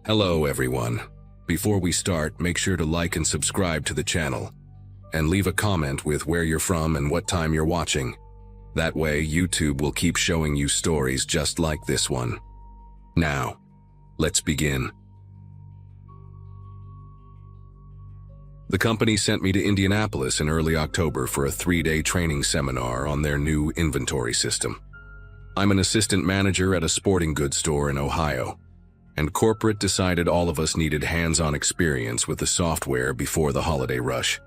Hello everyone. Before we start, make sure to like and subscribe to the channel. And leave a comment with where you're from and what time you're watching. That way, YouTube will keep showing you stories just like this one. Now, let's begin. The company sent me to Indianapolis in early October for a 3-day training seminar on their new inventory system. I'm an assistant manager at a sporting goods store in Ohio, and corporate decided all of us needed hands-on experience with the software before the holiday rush.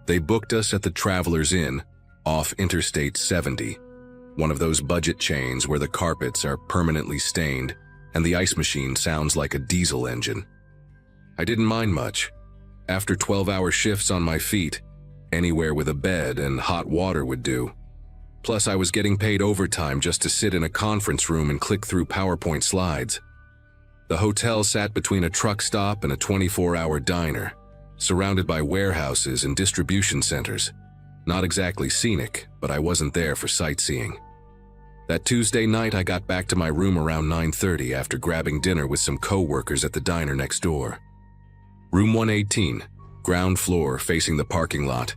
They booked us at the Travelers Inn off Interstate 70, one of those budget chains where the carpets are permanently stained and the ice machine sounds like a diesel engine. I didn't mind much. After 12-hour shifts on my feet, anywhere with a bed and hot water would do. Plus, I was getting paid overtime just to sit in a conference room and click through PowerPoint slides. The hotel sat between a truck stop and a 24-hour diner, surrounded by warehouses and distribution centers. Not exactly scenic, but I wasn't there for sightseeing. That Tuesday night, I got back to my room around 9:30 after grabbing dinner with some co-workers at the diner next door. Room 118, ground floor facing the parking lot.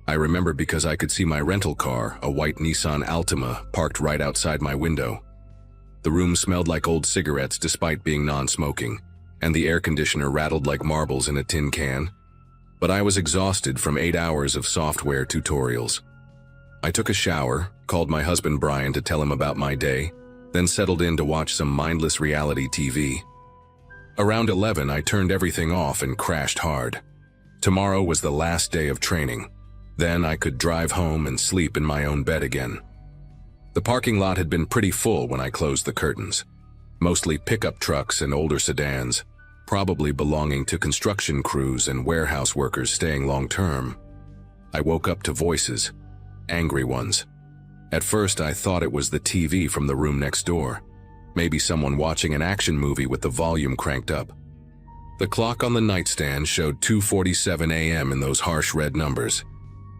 I remember because I could see my rental car, a white Nissan Altima, parked right outside my window. The room smelled like old cigarettes despite being non-smoking, and the air conditioner rattled like marbles in a tin can. But I was exhausted from 8 hours of software tutorials. I took a shower, called my husband Brian to tell him about my day, then settled in to watch some mindless reality TV. Around 11, I turned everything off and crashed hard. Tomorrow was the last day of training. Then I could drive home and sleep in my own bed again. The parking lot had been pretty full when I closed the curtains. Mostly pickup trucks and older sedans, probably belonging to construction crews and warehouse workers staying long-term. I woke up to voices, angry ones. At first, I thought it was the TV from the room next door. Maybe someone watching an action movie with the volume cranked up. The clock on the nightstand showed 2:47 a.m. in those harsh red numbers.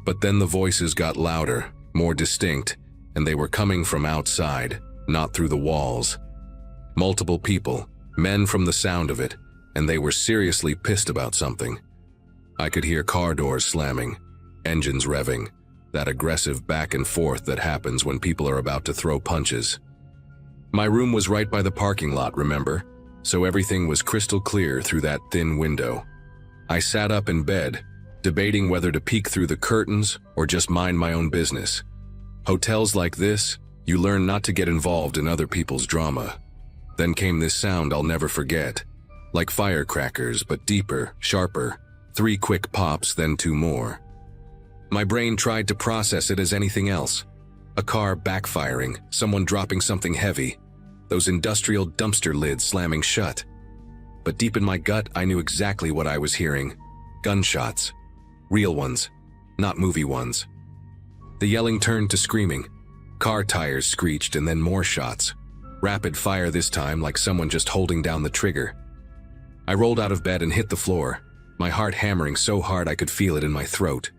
But then the voices got louder, more distinct, and they were coming from outside, not through the walls. Multiple people, men from the sound of it, and they were seriously pissed about something. I could hear car doors slamming, engines revving, that aggressive back and forth that happens when people are about to throw punches. My room was right by the parking lot, remember? So everything was crystal clear through that thin window. I sat up in bed, debating whether to peek through the curtains or just mind my own business. Hotels like this, you learn not to get involved in other people's drama. Then came this sound I'll never forget. Like firecrackers, but deeper, sharper. 3 quick pops, then 2 more. My brain tried to process it as anything else. A car backfiring, someone dropping something heavy. Those industrial dumpster lids slamming shut. But deep in my gut, I knew exactly what I was hearing. Gunshots. Real ones, not movie ones. The yelling turned to screaming. Car tires screeched and then more shots. Rapid fire this time, like someone just holding down the trigger. I rolled out of bed and hit the floor, my heart hammering so hard I could feel it in my throat.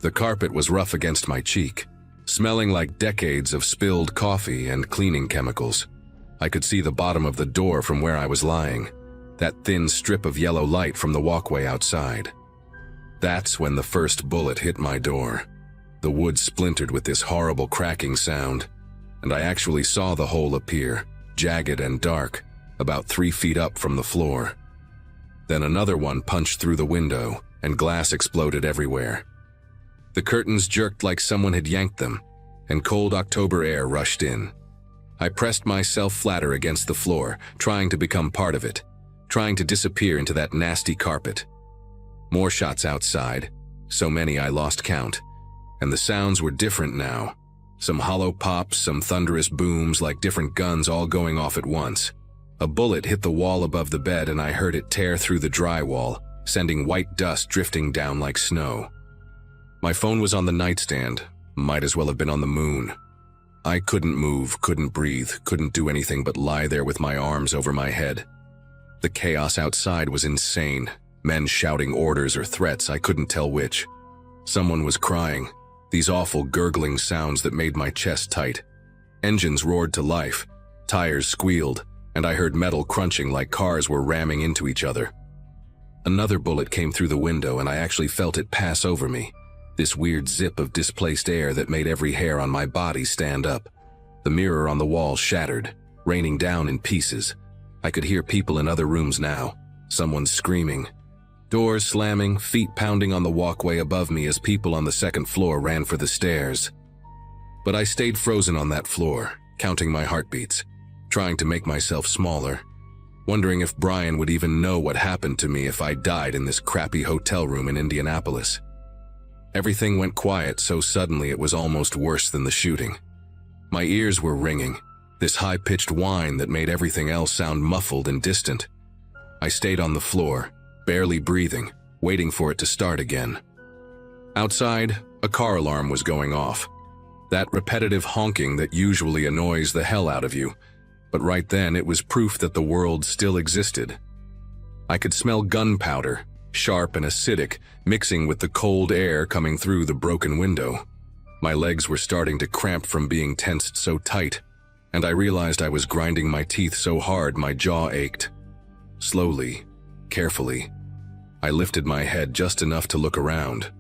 The carpet was rough against my cheek, smelling like decades of spilled coffee and cleaning chemicals. I could see the bottom of the door from where I was lying, that thin strip of yellow light from the walkway outside. That's when the first bullet hit my door. The wood splintered with this horrible cracking sound, and I actually saw the hole appear, jagged and dark, about 3 feet up from the floor. Then another one punched through the window, and glass exploded everywhere. The curtains jerked like someone had yanked them, and cold October air rushed in. I pressed myself flatter against the floor, trying to become part of it, trying to disappear into that nasty carpet. More shots outside, so many I lost count, and the sounds were different now. Some hollow pops, some thunderous booms like different guns all going off at once. A bullet hit the wall above the bed and I heard it tear through the drywall, sending white dust drifting down like snow. My phone was on the nightstand, might as well have been on the moon. I couldn't move, couldn't breathe, couldn't do anything but lie there with my arms over my head. The chaos outside was insane, men shouting orders or threats, I couldn't tell which. Someone was crying, these awful gurgling sounds that made my chest tight. Engines roared to life, tires squealed, and I heard metal crunching like cars were ramming into each other. Another bullet came through the window and I actually felt it pass over me, this weird zip of displaced air that made every hair on my body stand up. The mirror on the wall shattered, raining down in pieces. I could hear people in other rooms now, someone screaming. Doors slamming, feet pounding on the walkway above me as people on the second floor ran for the stairs. But I stayed frozen on that floor, counting my heartbeats, trying to make myself smaller, wondering if Brian would even know what happened to me if I died in this crappy hotel room in Indianapolis. Everything went quiet so suddenly it was almost worse than the shooting. My ears were ringing, this high-pitched whine that made everything else sound muffled and distant. I stayed on the floor, barely breathing, waiting for it to start again. Outside, a car alarm was going off. That repetitive honking that usually annoys the hell out of you, but right then it was proof that the world still existed. I could smell gunpowder, sharp and acidic, mixing with the cold air coming through the broken window. My legs were starting to cramp from being tensed so tight, and I realized I was grinding my teeth so hard my jaw ached. Slowly, carefully, I lifted my head just enough to look around.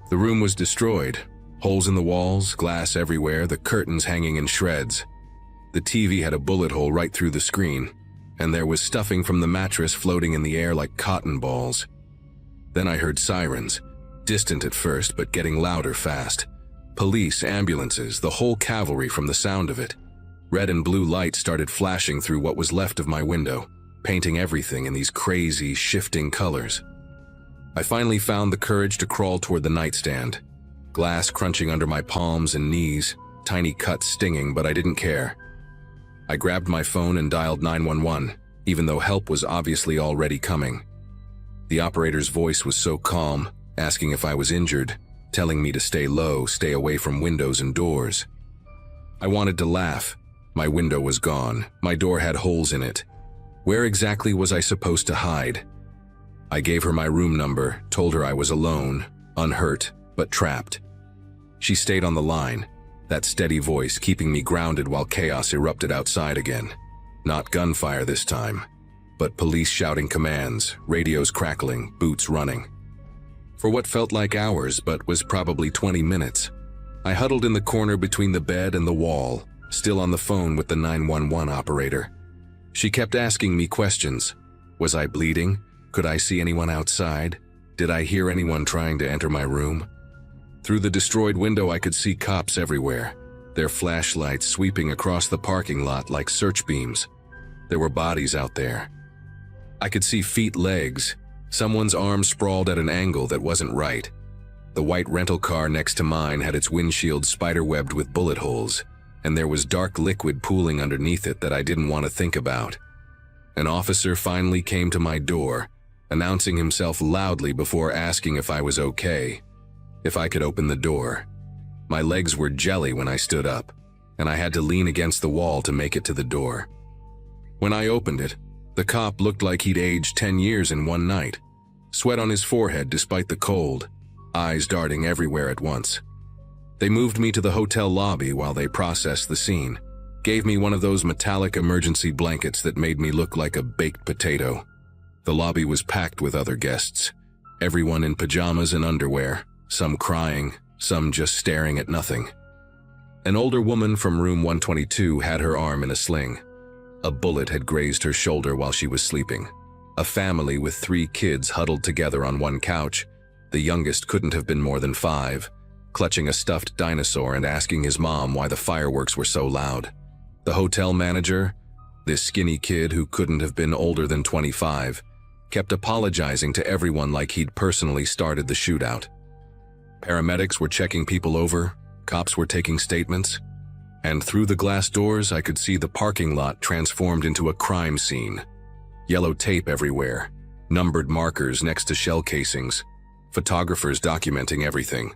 The room was destroyed. Holes in the walls, glass everywhere, the curtains hanging in shreds. The TV had a bullet hole right through the screen, and there was stuffing from the mattress floating in the air like cotton balls. Then I heard sirens, distant at first but getting louder fast. Police, ambulances, the whole cavalry from the sound of it. Red and blue lights started flashing through what was left of my window, painting everything in these crazy, shifting colors. I finally found the courage to crawl toward the nightstand. Glass crunching under my palms and knees, tiny cuts stinging, but I didn't care. I grabbed my phone and dialed 911, even though help was obviously already coming. The operator's voice was so calm, asking if I was injured, telling me to stay low, stay away from windows and doors. I wanted to laugh. My window was gone. My door had holes in it. Where exactly was I supposed to hide? I gave her my room number, told her I was alone, unhurt, but trapped. She stayed on the line, that steady voice keeping me grounded while chaos erupted outside again. Not gunfire this time, but police shouting commands, radios crackling, boots running. For what felt like hours but was probably 20 minutes, I huddled in the corner between the bed and the wall, still on the phone with the 911 operator. She kept asking me questions. Was I bleeding? Could I see anyone outside? Did I hear anyone trying to enter my room? Through the destroyed window I could see cops everywhere, their flashlights sweeping across the parking lot like search beams. There were bodies out there. I could see feet, legs, someone's arm sprawled at an angle that wasn't right. The white rental car next to mine had its windshield spiderwebbed with bullet holes, and there was dark liquid pooling underneath it that I didn't want to think about. An officer finally came to my door, announcing himself loudly before asking if I was okay. If I could open the door. My legs were jelly when I stood up, and I had to lean against the wall to make it to the door. When I opened it, the cop looked like he'd aged 10 years in one night, sweat on his forehead despite the cold, eyes darting everywhere at once. They moved me to the hotel lobby while they processed the scene, gave me one of those metallic emergency blankets that made me look like a baked potato. The lobby was packed with other guests, everyone in pajamas and underwear, some crying, some just staring at nothing. An older woman from room 122 had her arm in a sling. A bullet had grazed her shoulder while she was sleeping. A family with 3 kids huddled together on one couch. The youngest couldn't have been more than 5, clutching a stuffed dinosaur and asking his mom why the fireworks were so loud. The hotel manager, this skinny kid who couldn't have been older than 25, kept apologizing to everyone like he'd personally started the shootout. Paramedics were checking people over, cops were taking statements, and through the glass doors I could see the parking lot transformed into a crime scene. Yellow tape everywhere, numbered markers next to shell casings, photographers documenting everything.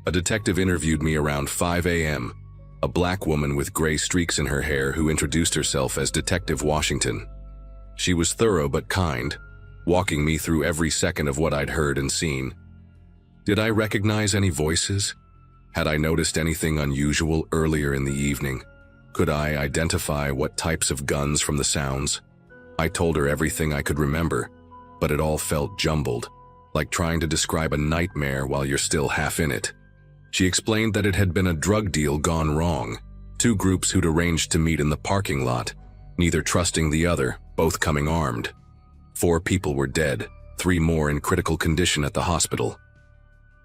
A detective interviewed me around 5 a.m., a black woman with gray streaks in her hair who introduced herself as Detective Washington. She was thorough but kind, walking me through every second of what I'd heard and seen. Did I recognize any voices? Had I noticed anything unusual earlier in the evening? Could I identify what types of guns from the sounds? I told her everything I could remember, but it all felt jumbled, like trying to describe a nightmare while you're still half in it. She explained that it had been a drug deal gone wrong, two groups who'd arranged to meet in the parking lot, neither trusting the other, both coming armed. 4 people were dead, 3 more in critical condition at the hospital.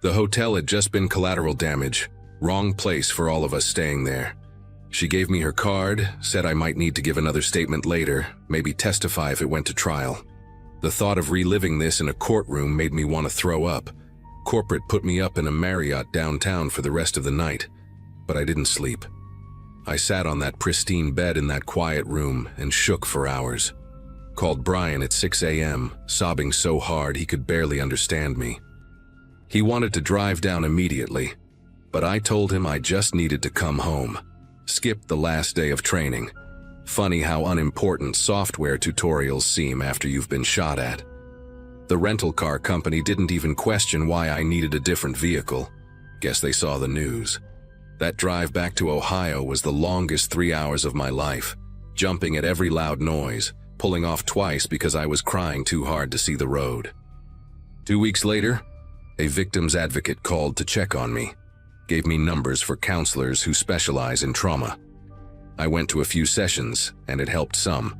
The hotel had just been collateral damage, wrong place for all of us staying there. She gave me her card, said I might need to give another statement later, maybe testify if it went to trial. The thought of reliving this in a courtroom made me want to throw up. Corporate put me up in a Marriott downtown for the rest of the night, but I didn't sleep. I sat on that pristine bed in that quiet room and shook for hours. Called Brian at 6 a.m., sobbing so hard he could barely understand me. He wanted to drive down immediately, but I told him I just needed to come home. Skip the last day of training. Funny how unimportant software tutorials seem after you've been shot at. The rental car company didn't even question why I needed a different vehicle. Guess they saw the news. That drive back to Ohio was the longest 3 hours of my life, jumping at every loud noise, pulling off twice because I was crying too hard to see the road. 2 weeks later, a victim's advocate called to check on me, gave me numbers for counselors who specialize in trauma. I went to a few sessions, and it helped some.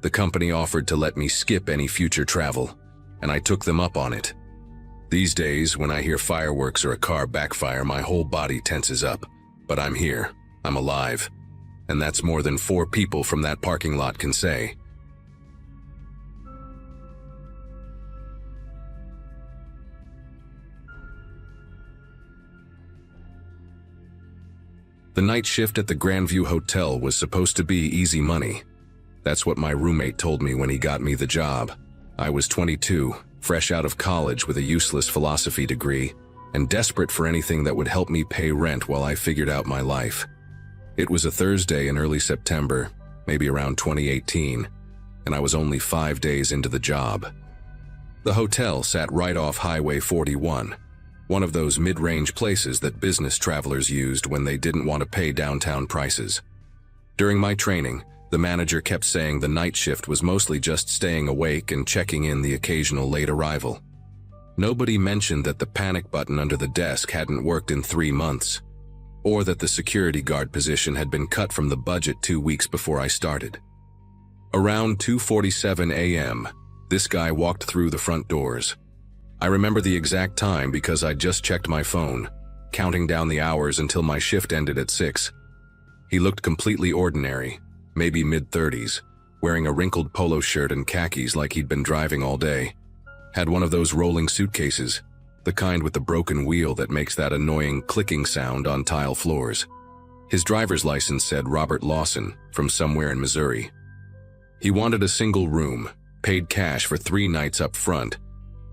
The company offered to let me skip any future travel, and I took them up on it. These days, when I hear fireworks or a car backfire, my whole body tenses up. But I'm here, I'm alive, and that's more than 4 people from that parking lot can say. The night shift at the Grandview Hotel was supposed to be easy money. That's what my roommate told me when he got me the job. I was 22, fresh out of college with a useless philosophy degree, and desperate for anything that would help me pay rent while I figured out my life. It was a Thursday in early September, maybe around 2018, and I was only 5 days into the job. The hotel sat right off Highway 41, one of those mid-range places that business travelers used when they didn't want to pay downtown prices. During my training, the manager kept saying the night shift was mostly just staying awake and checking in the occasional late arrival. Nobody mentioned that the panic button under the desk hadn't worked in 3 months, or that the security guard position had been cut from the budget 2 weeks before I started. Around 2:47 a.m., this guy walked through the front doors. I remember the exact time because I just checked my phone, counting down the hours until my shift ended at 6. He looked completely ordinary, maybe mid-30s, wearing a wrinkled polo shirt and khakis like he'd been driving all day. Had one of those rolling suitcases, the kind with the broken wheel that makes that annoying clicking sound on tile floors. His driver's license said Robert Lawson, from somewhere in Missouri. He wanted a single room, paid cash for 3 nights up front,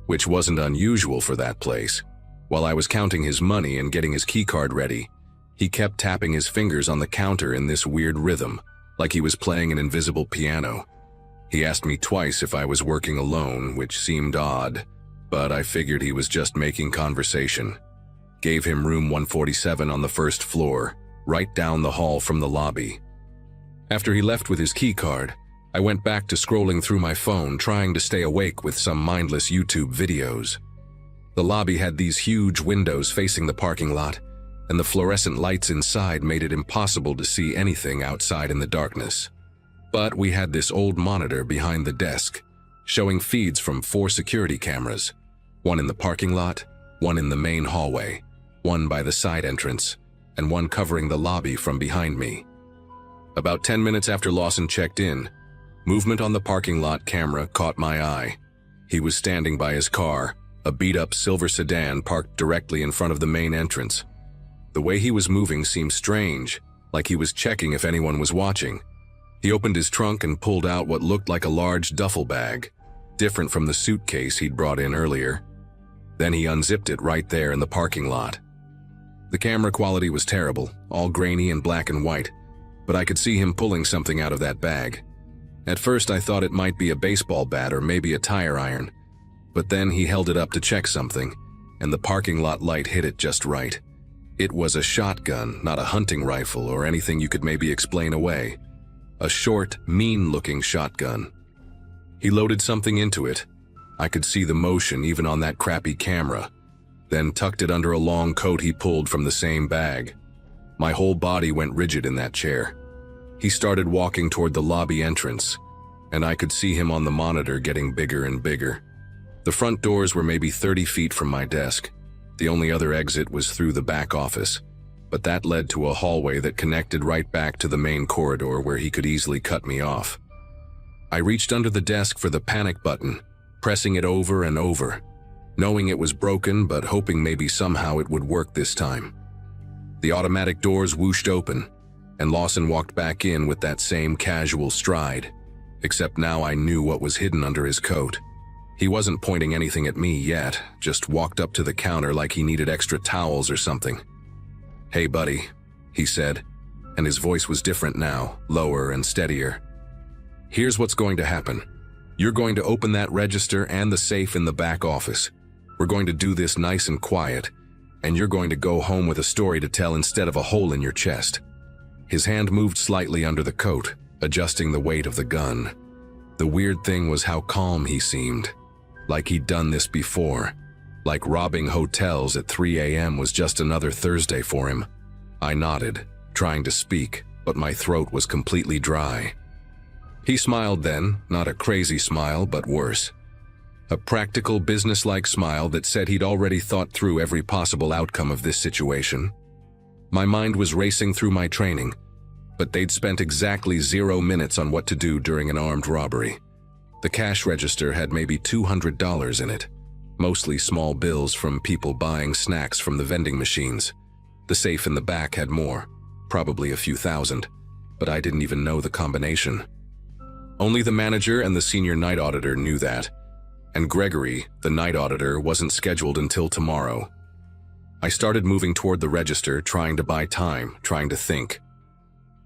which wasn't unusual for that place. While I was counting his money and getting his keycard ready, he kept tapping his fingers on the counter in this weird rhythm, like he was playing an invisible piano. He asked me twice if I was working alone, which seemed odd, but I figured he was just making conversation. Gave him room 147 on the first floor, right down the hall from the lobby. After he left with his keycard, I went back to scrolling through my phone, trying to stay awake with some mindless YouTube videos. The lobby had these huge windows facing the parking lot, and the fluorescent lights inside made it impossible to see anything outside in the darkness. But we had this old monitor behind the desk, showing feeds from 4 security cameras, one in the parking lot, one in the main hallway, one by the side entrance, and one covering the lobby from behind me. About 10 minutes after Lawson checked in, movement on the parking lot camera caught my eye. He was standing by his car, a beat-up silver sedan parked directly in front of the main entrance. The way he was moving seemed strange, like he was checking if anyone was watching. He opened his trunk and pulled out what looked like a large duffel bag, different from the suitcase he'd brought in earlier. Then he unzipped it right there in the parking lot. The camera quality was terrible, all grainy and black and white, but I could see him pulling something out of that bag. At first I thought it might be a baseball bat or maybe a tire iron, but then he held it up to check something, and the parking lot light hit it just right. It was a shotgun, not a hunting rifle or anything you could maybe explain away. A short, mean-looking shotgun. He loaded something into it. I could see the motion even on that crappy camera, then tucked it under a long coat he pulled from the same bag. My whole body went rigid in that chair. He started walking toward the lobby entrance, and I could see him on the monitor getting bigger and bigger. The front doors were maybe 30 feet from my desk. The only other exit was through the back office, but that led to a hallway that connected right back to the main corridor where he could easily cut me off. I reached under the desk for the panic button, pressing it over and over, knowing it was broken but hoping maybe somehow it would work this time. The automatic doors whooshed open, and Lawson walked back in with that same casual stride, except now I knew what was hidden under his coat. He wasn't pointing anything at me yet, just walked up to the counter like he needed extra towels or something. "Hey, buddy," he said, and his voice was different now, lower and steadier. "Here's what's going to happen. You're going to open that register and the safe in the back office. We're going to do this nice and quiet, and you're going to go home with a story to tell instead of a hole in your chest." His hand moved slightly under the coat, adjusting the weight of the gun. The weird thing was how calm he seemed, like he'd done this before, like robbing hotels at 3 a.m. was just another Thursday for him. I nodded, trying to speak, but my throat was completely dry. He smiled then, not a crazy smile, but worse. A practical, businesslike smile that said he'd already thought through every possible outcome of this situation. My mind was racing through my training, but they'd spent exactly 0 minutes on what to do during an armed robbery. The cash register had maybe $200 in it, mostly small bills from people buying snacks from the vending machines. The safe in the back had more, probably a few thousand, but I didn't even know the combination. Only the manager and the senior night auditor knew that, and Gregory, the night auditor, wasn't scheduled until tomorrow. I started moving toward the register, trying to buy time, trying to think.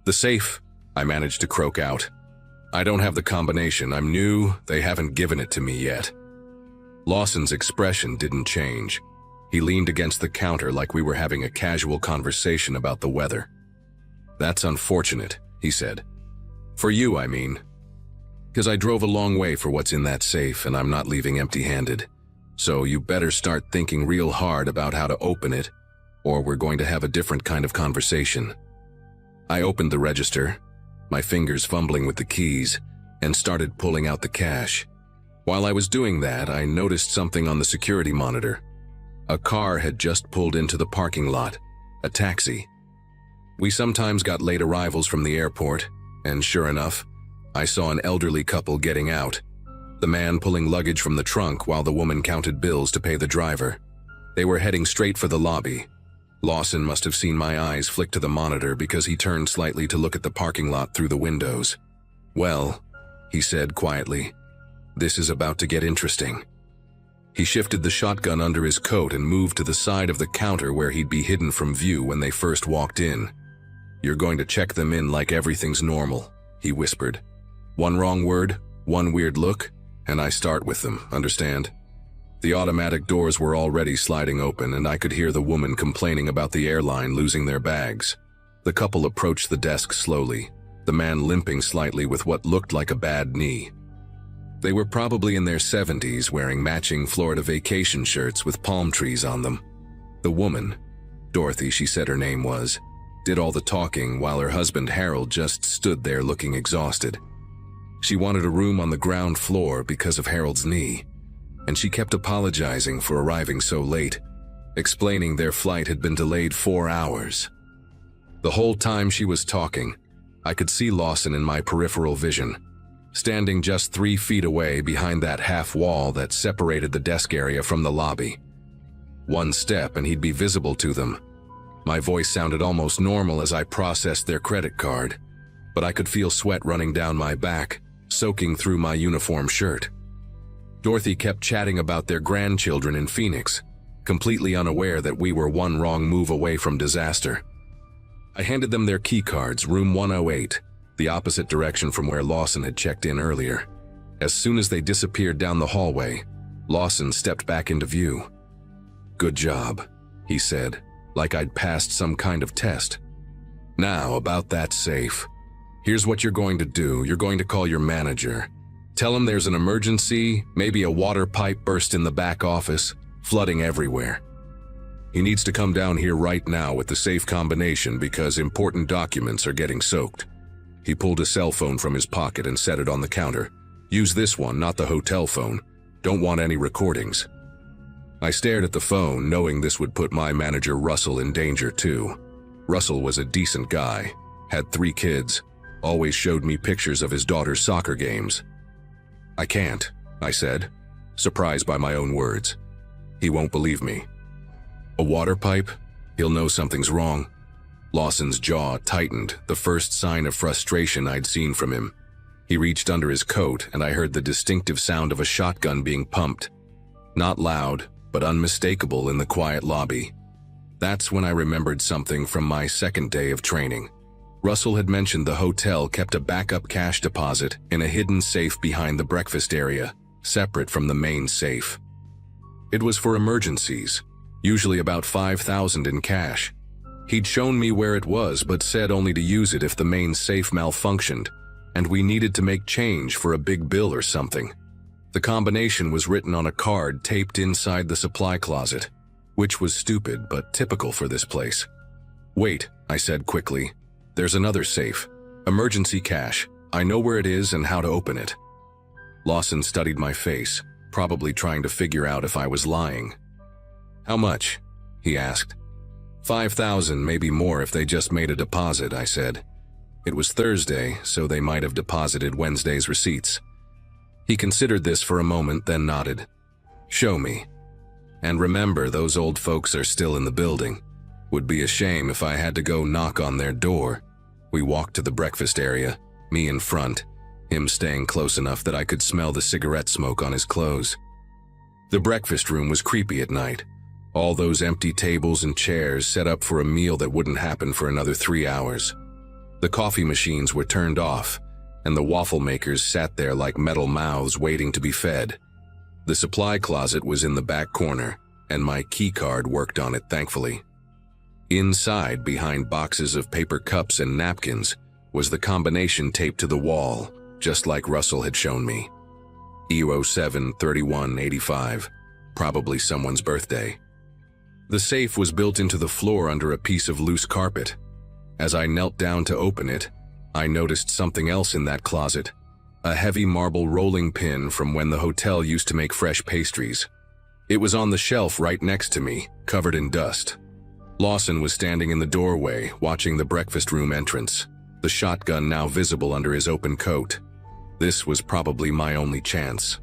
"The safe," I managed to croak out. "I don't have the combination. I'm new. They haven't given it to me yet." Lawson's expression didn't change. He leaned against the counter like we were having a casual conversation about the weather. "That's unfortunate," he said. "For you, I mean. Because I drove a long way for what's in that safe and I'm not leaving empty-handed. So you better start thinking real hard about how to open it, or we're going to have a different kind of conversation." I opened the register, my fingers fumbling with the keys, and started pulling out the cash. While I was doing that, I noticed something on the security monitor. A car had just pulled into the parking lot, a taxi. We sometimes got late arrivals from the airport, and sure enough, I saw an elderly couple getting out, the man pulling luggage from the trunk while the woman counted bills to pay the driver. They were heading straight for the lobby. Lawson must have seen my eyes flick to the monitor because he turned slightly to look at the parking lot through the windows. "Well," he said quietly, "this is about to get interesting." He shifted the shotgun under his coat and moved to the side of the counter where he'd be hidden from view when they first walked in. "You're going to check them in like everything's normal," he whispered. "One wrong word, one weird look, and I start with them, understand?" The automatic doors were already sliding open, and I could hear the woman complaining about the airline losing their bags. The couple approached the desk slowly, the man limping slightly with what looked like a bad knee. They were probably in their 70s, wearing matching Florida vacation shirts with palm trees on them. The woman, Dorothy she said her name was, did all the talking while her husband Harold just stood there looking exhausted. She wanted a room on the ground floor because of Harold's knee, and she kept apologizing for arriving so late, explaining their flight had been delayed 4 hours. The whole time she was talking, I could see Lawson in my peripheral vision, standing just 3 feet away behind that half wall that separated the desk area from the lobby. One step and he'd be visible to them. My voice sounded almost normal as I processed their credit card, but I could feel sweat running down my back, soaking through my uniform shirt. Dorothy kept chatting about their grandchildren in Phoenix, completely unaware that we were one wrong move away from disaster. I handed them their key cards, room 108, the opposite direction from where Lawson had checked in earlier. As soon as they disappeared down the hallway, Lawson stepped back into view. "Good job," he said, like I'd passed some kind of test. Now, about that safe. Here's what you're going to do. You're going to call your manager. Tell him there's an emergency, maybe a water pipe burst in the back office, flooding everywhere. He needs to come down here right now with the safe combination because important documents are getting soaked. He pulled a cell phone from his pocket and set it on the counter. Use this one, not the hotel phone. Don't want any recordings. I stared at the phone, knowing this would put my manager Russell in danger too. Russell was a decent guy, had 3 kids, always showed me pictures of his daughter's soccer games. I can't, I said, surprised by my own words. He won't believe me. A water pipe? He'll know something's wrong. Lawson's jaw tightened, the first sign of frustration I'd seen from him. He reached under his coat and I heard the distinctive sound of a shotgun being pumped. Not loud, but unmistakable in the quiet lobby. That's when I remembered something from my second day of training. Russell had mentioned the hotel kept a backup cash deposit in a hidden safe behind the breakfast area, separate from the main safe. It was for emergencies, usually about $5,000 in cash. He'd shown me where it was but said only to use it if the main safe malfunctioned, and we needed to make change for a big bill or something. The combination was written on a card taped inside the supply closet, which was stupid but typical for this place. Wait, I said quickly. There's another safe. Emergency cash. I know where it is and how to open it. Lawson studied my face, probably trying to figure out if I was lying. How much? He asked. $5,000, maybe more if they just made a deposit, I said. It was Thursday, so they might have deposited Wednesday's receipts. He considered this for a moment, then nodded. Show me. And remember, those old folks are still in the building. Would be a shame if I had to go knock on their door. We walked to the breakfast area, me in front, him staying close enough that I could smell the cigarette smoke on his clothes. The breakfast room was creepy at night. All those empty tables and chairs set up for a meal that wouldn't happen for another 3 hours. The coffee machines were turned off, and the waffle makers sat there like metal mouths waiting to be fed. The supply closet was in the back corner, and my key card worked on it, thankfully. Inside, behind boxes of paper cups and napkins, was the combination taped to the wall, just like Russell had shown me. E07-3185, probably someone's birthday. The safe was built into the floor under a piece of loose carpet. As I knelt down to open it, I noticed something else in that closet, a heavy marble rolling pin from when the hotel used to make fresh pastries. It was on the shelf right next to me, covered in dust. Lawson was standing in the doorway, watching the breakfast room entrance, the shotgun now visible under his open coat. This was probably my only chance.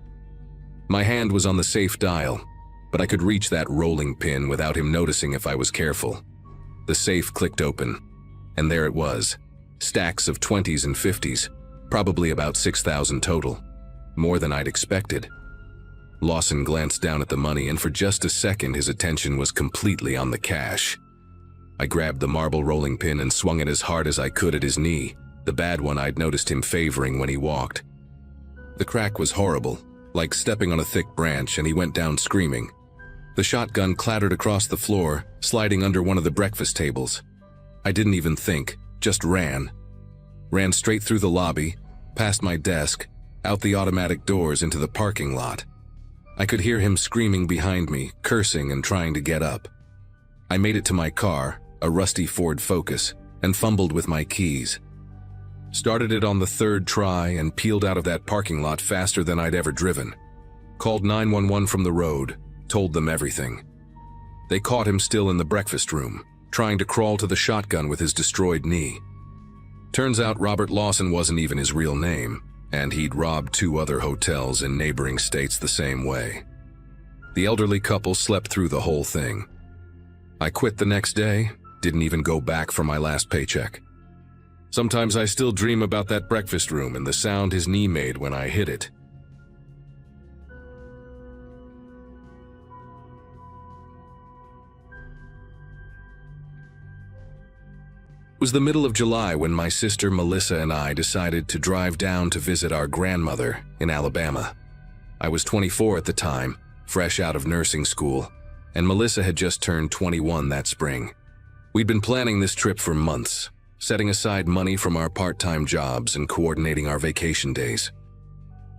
My hand was on the safe dial, but I could reach that rolling pin without him noticing if I was careful. The safe clicked open, and there it was, stacks of 20s and 50s, probably about 6,000 total, more than I'd expected. Lawson glanced down at the money, and for just a second his attention was completely on the cash. I grabbed the marble rolling pin and swung it as hard as I could at his knee, the bad one I'd noticed him favoring when he walked. The crack was horrible, like stepping on a thick branch, and he went down screaming. The shotgun clattered across the floor, sliding under one of the breakfast tables. I didn't even think, just ran. Ran straight through the lobby, past my desk, out the automatic doors into the parking lot. I could hear him screaming behind me, cursing and trying to get up. I made it to my car, a rusty Ford Focus, and fumbled with my keys. Started it on the 3rd try and peeled out of that parking lot faster than I'd ever driven. Called 911 from the road, told them everything. They caught him still in the breakfast room, trying to crawl to the shotgun with his destroyed knee. Turns out Robert Lawson wasn't even his real name, and he'd robbed 2 other hotels in neighboring states the same way. The elderly couple slept through the whole thing. I quit the next day, didn't even go back for my last paycheck. Sometimes I still dream about that breakfast room and the sound his knee made when I hit it. It was the middle of July when my sister Melissa and I decided to drive down to visit our grandmother in Alabama. I was 24 at the time, fresh out of nursing school, and Melissa had just turned 21 that spring. We'd been planning this trip for months, setting aside money from our part-time jobs and coordinating our vacation days.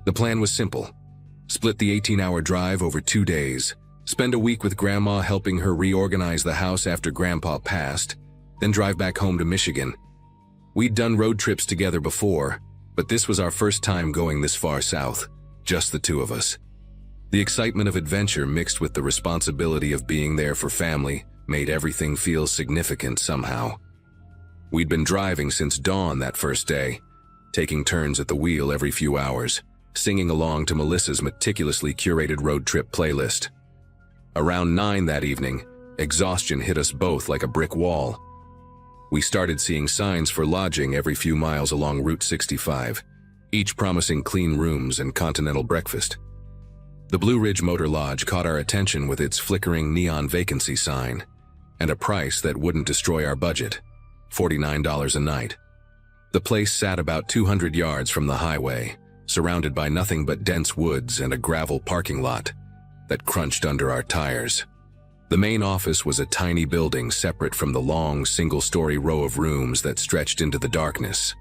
The plan was simple. Split the 18-hour drive over 2 days, spend a week with Grandma helping her reorganize the house after Grandpa passed, then drive back home to Michigan. We'd done road trips together before, but this was our first time going this far south, just the two of us. The excitement of adventure mixed with the responsibility of being there for family made everything feel significant somehow. We'd been driving since dawn that first day, taking turns at the wheel every few hours, singing along to Melissa's meticulously curated road trip playlist. Around 9 that evening, exhaustion hit us both like a brick wall. We started seeing signs for lodging every few miles along Route 65, each promising clean rooms and continental breakfast. The Blue Ridge Motor Lodge caught our attention with its flickering neon vacancy sign, and a price that wouldn't destroy our budget, $49 a night. The place sat about 200 yards from the highway, surrounded by nothing but dense woods and a gravel parking lot that crunched under our tires. The main office was a tiny building separate from the long, single-story row of rooms that stretched into the darkness.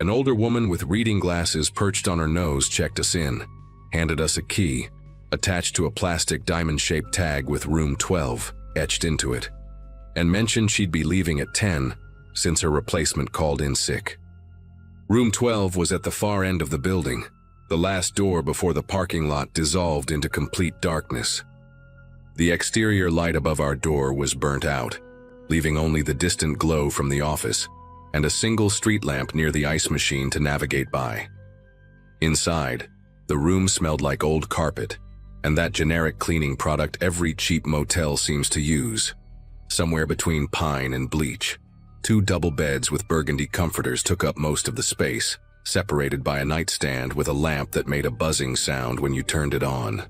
An older woman with reading glasses perched on her nose checked us in, handed us a key, attached to a plastic diamond-shaped tag with Room 12 etched into it, and mentioned she'd be leaving at 10 since her replacement called in sick. Room 12 was at the far end of the building, the last door before the parking lot dissolved into complete darkness. The exterior light above our door was burnt out, leaving only the distant glow from the office and a single street lamp near the ice machine to navigate by. Inside, the room smelled like old carpet and that generic cleaning product every cheap motel seems to use, somewhere between pine and bleach. 2 double beds with burgundy comforters took up most of the space, separated by a nightstand with a lamp that made a buzzing sound when you turned it on.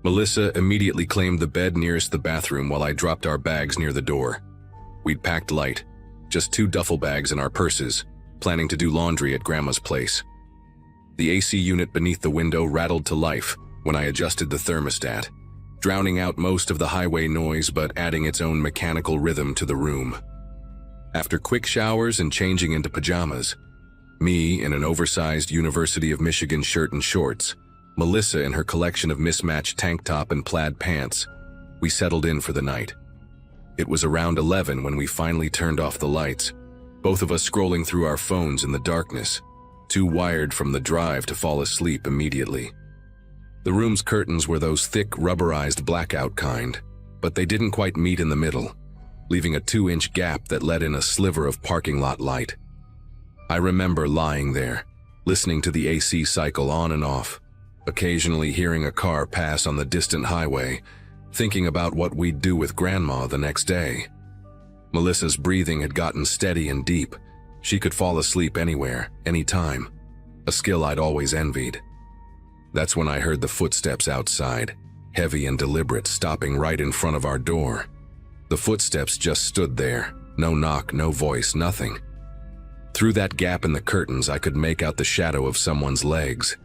Melissa immediately claimed the bed nearest the bathroom while I dropped our bags near the door. We'd packed light, just 2 duffel bags in our purses, planning to do laundry at Grandma's place. The AC unit beneath the window rattled to life when I adjusted the thermostat, drowning out most of the highway noise but adding its own mechanical rhythm to the room. After quick showers and changing into pajamas, me in an oversized University of Michigan shirt and shorts, Melissa in her collection of mismatched tank top and plaid pants, we settled in for the night. It was around 11 when we finally turned off the lights, both of us scrolling through our phones in the darkness, too wired from the drive to fall asleep immediately. The room's curtains were those thick, rubberized blackout kind, but they didn't quite meet in the middle, leaving a 2-inch gap that let in a sliver of parking lot light. I remember lying there, listening to the AC cycle on and off, occasionally hearing a car pass on the distant highway, thinking about what we'd do with Grandma the next day. Melissa's breathing had gotten steady and deep. She could fall asleep anywhere, anytime, a skill I'd always envied. That's when I heard the footsteps outside, heavy and deliberate, stopping right in front of our door. The footsteps just stood there, no knock, no voice, nothing. Through that gap in the curtains, I could make out the shadow of someone's legs.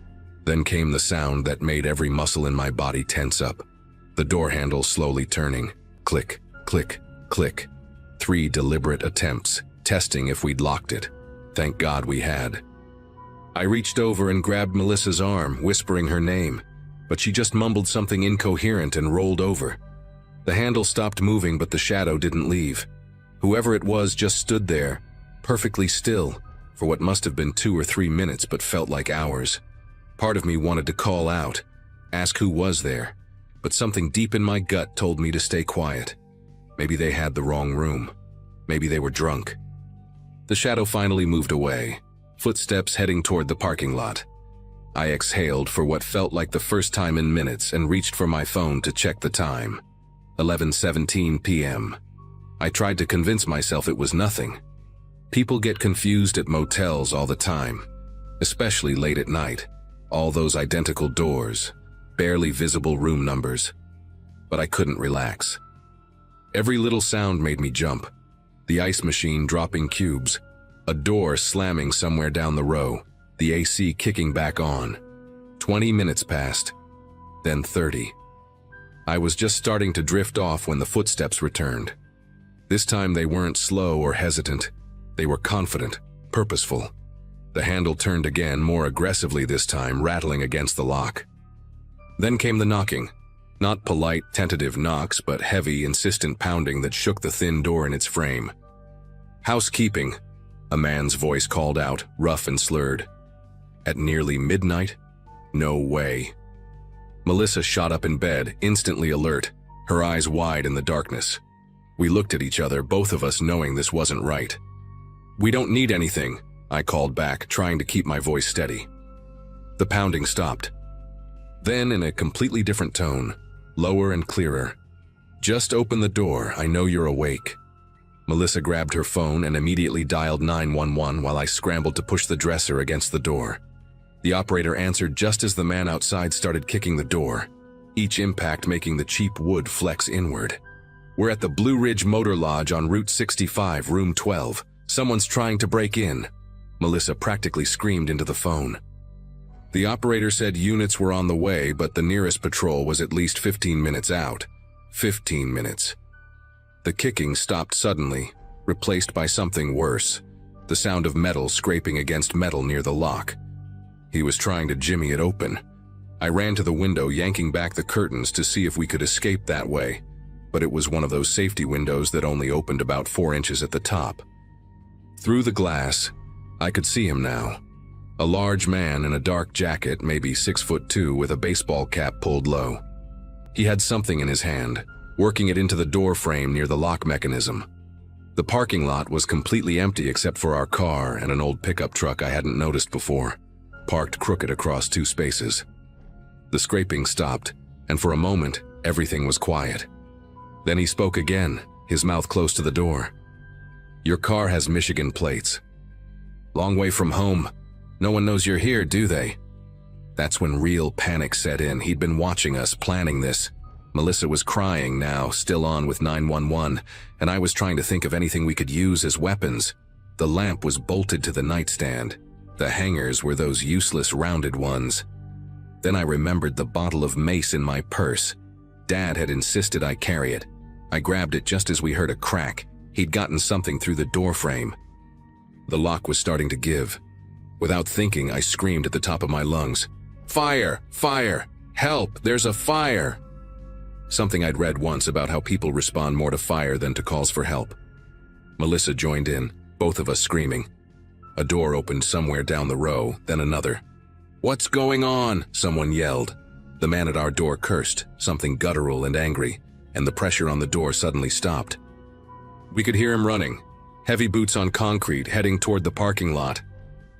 Then came the sound that made every muscle in my body tense up. The door handle slowly turning. Click, click, click. 3 deliberate attempts, testing if we'd locked it. Thank God we had. I reached over and grabbed Melissa's arm, whispering her name, but she just mumbled something incoherent and rolled over. The handle stopped moving, but the shadow didn't leave. Whoever it was just stood there, perfectly still, for what must have been 2 or 3 minutes but felt like hours. Part of me wanted to call out, ask who was there, but something deep in my gut told me to stay quiet. Maybe they had the wrong room. Maybe they were drunk. The shadow finally moved away, footsteps heading toward the parking lot. I exhaled for what felt like the first time in minutes and reached for my phone to check the time. 11:17 p.m. I tried to convince myself it was nothing. People get confused at motels all the time, especially late at night. All those identical doors, barely visible room numbers. But I couldn't relax. Every little sound made me jump. The ice machine dropping cubes, a door slamming somewhere down the row, the AC kicking back on. 20 minutes passed, then 30. I was just starting to drift off when the footsteps returned. This time they weren't slow or hesitant. They were confident, purposeful. The handle turned again, more aggressively this time, rattling against the lock. Then came the knocking. Not polite, tentative knocks, but heavy, insistent pounding that shook the thin door in its frame. "Housekeeping," a man's voice called out, rough and slurred. At nearly midnight? No way. Melissa shot up in bed, instantly alert, her eyes wide in the darkness. We looked at each other, both of us knowing this wasn't right. "We don't need anything," I called back, trying to keep my voice steady. The pounding stopped. Then, in a completely different tone, lower and clearer, "Just open the door, I know you're awake." Melissa grabbed her phone and immediately dialed 911 while I scrambled to push the dresser against the door. The operator answered just as the man outside started kicking the door, each impact making the cheap wood flex inward. "We're at the Blue Ridge Motor Lodge on Route 65, Room 12. Someone's trying to break in," Melissa practically screamed into the phone. The operator said units were on the way, but the nearest patrol was at least 15 minutes out. 15 minutes. The kicking stopped suddenly, replaced by something worse, the sound of metal scraping against metal near the lock. He was trying to jimmy it open. I ran to the window, yanking back the curtains to see if we could escape that way, but it was one of those safety windows that only opened about 4 inches at the top. Through the glass, I could see him now. A large man in a dark jacket, maybe 6'2", with a baseball cap pulled low. He had something in his hand, working it into the door frame near the lock mechanism. The parking lot was completely empty except for our car and an old pickup truck I hadn't noticed before, parked crooked across 2 spaces. The scraping stopped, and for a moment, everything was quiet. Then he spoke again, his mouth close to the door. "Your car has Michigan plates. Long way from home. No one knows you're here, do they?" That's when real panic set in. He'd been watching us, planning this. Melissa was crying now, still on with 911, and I was trying to think of anything we could use as weapons. The lamp was bolted to the nightstand. The hangers were those useless rounded ones. Then I remembered the bottle of mace in my purse. Dad had insisted I carry it. I grabbed it just as we heard a crack. He'd gotten something through the door frame. The lock was starting to give. Without thinking, I screamed at the top of my lungs, "Fire! Fire! Help! There's a fire!" Something I'd read once about how people respond more to fire than to calls for help. Melissa joined in, both of us screaming. A door opened somewhere down the row, then another. "What's going on?" someone yelled. The man at our door cursed, something guttural and angry, and the pressure on the door suddenly stopped. We could hear him running, heavy boots on concrete, heading toward the parking lot.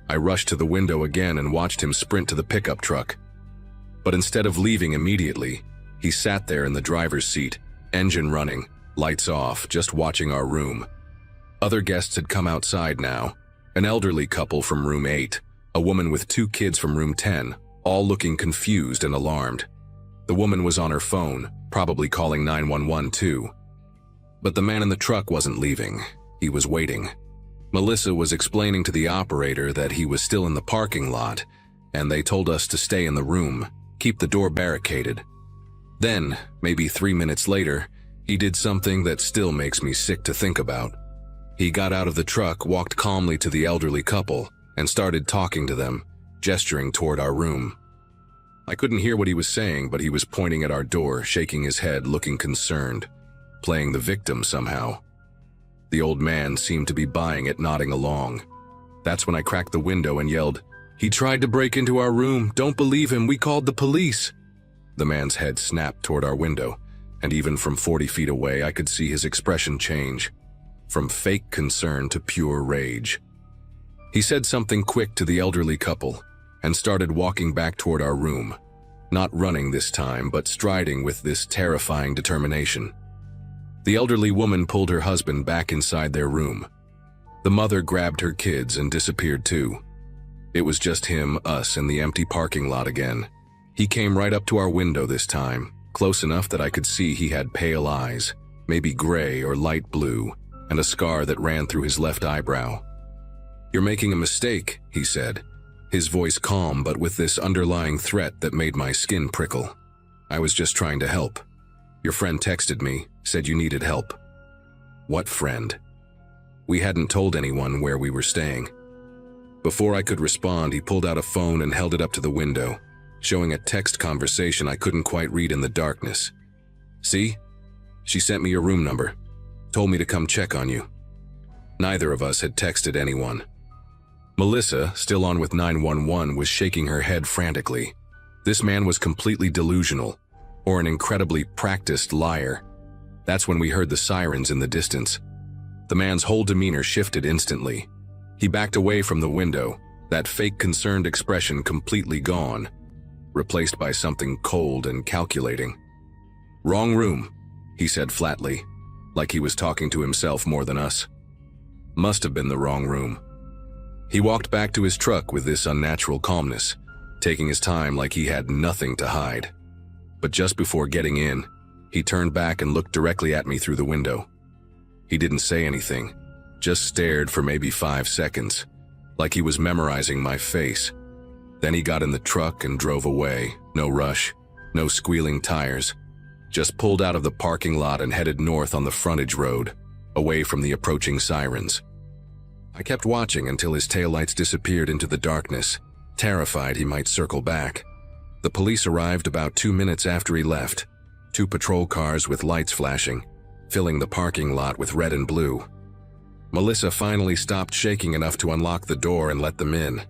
I rushed to the window again and watched him sprint to the pickup truck. But instead of leaving immediately, he sat there in the driver's seat, engine running, lights off, just watching our room. Other guests had come outside now, an elderly couple from room 8, a woman with 2 kids from room 10, all looking confused and alarmed. The woman was on her phone, probably calling 911 too. But the man in the truck wasn't leaving. He was waiting. Melissa was explaining to the operator that he was still in the parking lot, and they told us to stay in the room, keep the door barricaded. Then, maybe 3 minutes later, he did something that still makes me sick to think about. He got out of the truck, walked calmly to the elderly couple, and started talking to them, gesturing toward our room. I couldn't hear what he was saying, but he was pointing at our door, shaking his head, looking concerned, playing the victim somehow. The old man seemed to be buying it, nodding along. That's when I cracked the window and yelled, "He tried to break into our room. Don't believe him. We called the police." The man's head snapped toward our window, and even from 40 feet away, I could see his expression change, from fake concern to pure rage. He said something quick to the elderly couple and started walking back toward our room, not running this time, but striding with this terrifying determination. The elderly woman pulled her husband back inside their room. The mother grabbed her kids and disappeared too. It was just him, us, and the empty parking lot again. He came right up to our window this time, close enough that I could see he had pale eyes, maybe gray or light blue, and a scar that ran through his left eyebrow. "You're making a mistake," he said, his voice calm but with this underlying threat that made my skin prickle. "I was just trying to help. Your friend texted me, said you needed help." What friend? We hadn't told anyone where we were staying. Before I could respond, he pulled out a phone and held it up to the window, showing a text conversation I couldn't quite read in the darkness. See? She sent me your room number. Told me to come check on you. Neither of us had texted anyone. Melissa, still on with 911, was shaking her head frantically. This man was completely delusional, or an incredibly practiced liar. That's when we heard the sirens in the distance. The man's whole demeanor shifted instantly. He backed away from the window, that fake concerned expression completely gone, replaced by something cold and calculating. "Wrong room," he said flatly, like he was talking to himself more than us. Must have been the wrong room. He walked back to his truck with this unnatural calmness, taking his time like he had nothing to hide. But just before getting in, he turned back and looked directly at me through the window. He didn't say anything, just stared for maybe 5 seconds, like he was memorizing my face. Then he got in the truck and drove away, no rush, no squealing tires. Just pulled out of the parking lot and headed north on the frontage road, away from the approaching sirens. I kept watching until his taillights disappeared into the darkness, terrified he might circle back. The police arrived about 2 minutes after he left, 2 patrol cars with lights flashing, filling the parking lot with red and blue. Melissa finally stopped shaking enough to unlock the door and let them in.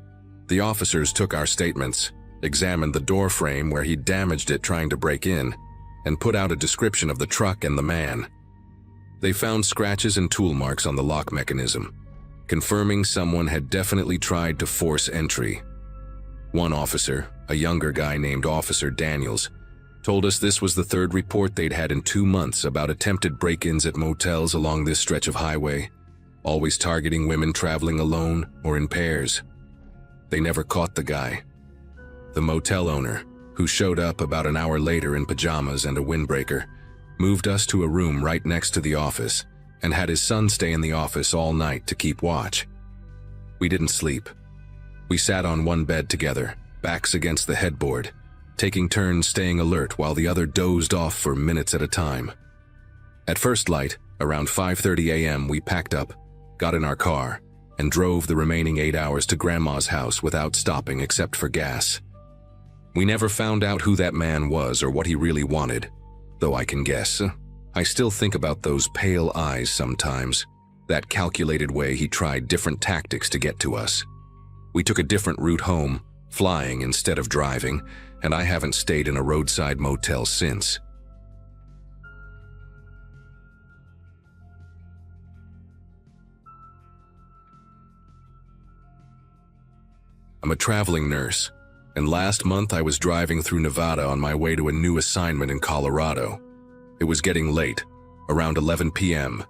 The officers took our statements, examined the door frame where he'd damaged it trying to break in, and put out a description of the truck and the man. They found scratches and tool marks on the lock mechanism, confirming someone had definitely tried to force entry. One officer, a younger guy named Officer Daniels, told us this was the 3rd report they'd had in 2 months about attempted break-ins at motels along this stretch of highway, always targeting women traveling alone or in pairs. They never caught the guy. The motel owner, who showed up about an hour later in pajamas and a windbreaker, moved us to a room right next to the office and had his son stay in the office all night to keep watch. We didn't sleep. We sat on one bed together, backs against the headboard, taking turns staying alert while the other dozed off for minutes at a time. At first light, around 5:30 a.m., we packed up, got in our car, and drove the remaining 8 hours to Grandma's house without stopping except for gas. We never found out who that man was or what he really wanted, though I can guess. I still think about those pale eyes sometimes, that calculated way he tried different tactics to get to us. We took a different route home, flying instead of driving, and I haven't stayed in a roadside motel since. I'm a traveling nurse, and last month I was driving through Nevada on my way to a new assignment in Colorado. It was getting late, around 11 p.m.,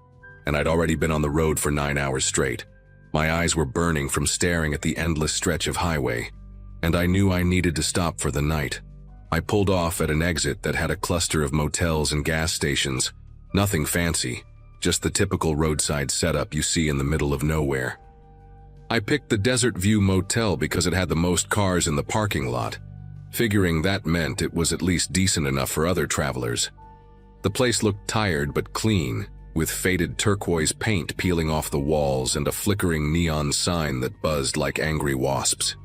and I'd already been on the road for 9 hours straight. My eyes were burning from staring at the endless stretch of highway, and I knew I needed to stop for the night. I pulled off at an exit that had a cluster of motels and gas stations. Nothing fancy, just the typical roadside setup you see in the middle of nowhere. I picked the Desert View Motel because it had the most cars in the parking lot, figuring that meant it was at least decent enough for other travelers. The place looked tired but clean, with faded turquoise paint peeling off the walls and a flickering neon sign that buzzed like angry wasps.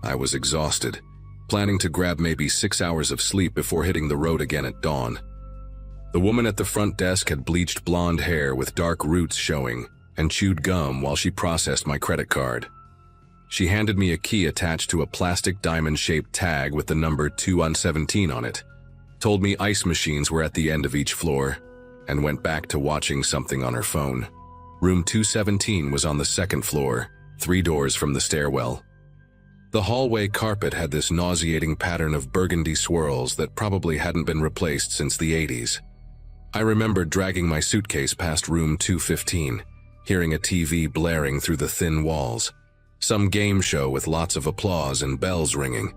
I was exhausted, planning to grab maybe 6 hours of sleep before hitting the road again at dawn. The woman at the front desk had bleached blonde hair with dark roots showing, and chewed gum while she processed my credit card. She handed me a key attached to a plastic diamond-shaped tag with the number 217 on it, told me ice machines were at the end of each floor, and went back to watching something on her phone. Room 217 was on the 2nd floor, 3 doors from the stairwell. The hallway carpet had this nauseating pattern of burgundy swirls that probably hadn't been replaced since the 80s. I remembered dragging my suitcase past room 215, hearing a TV blaring through the thin walls. Some game show with lots of applause and bells ringing.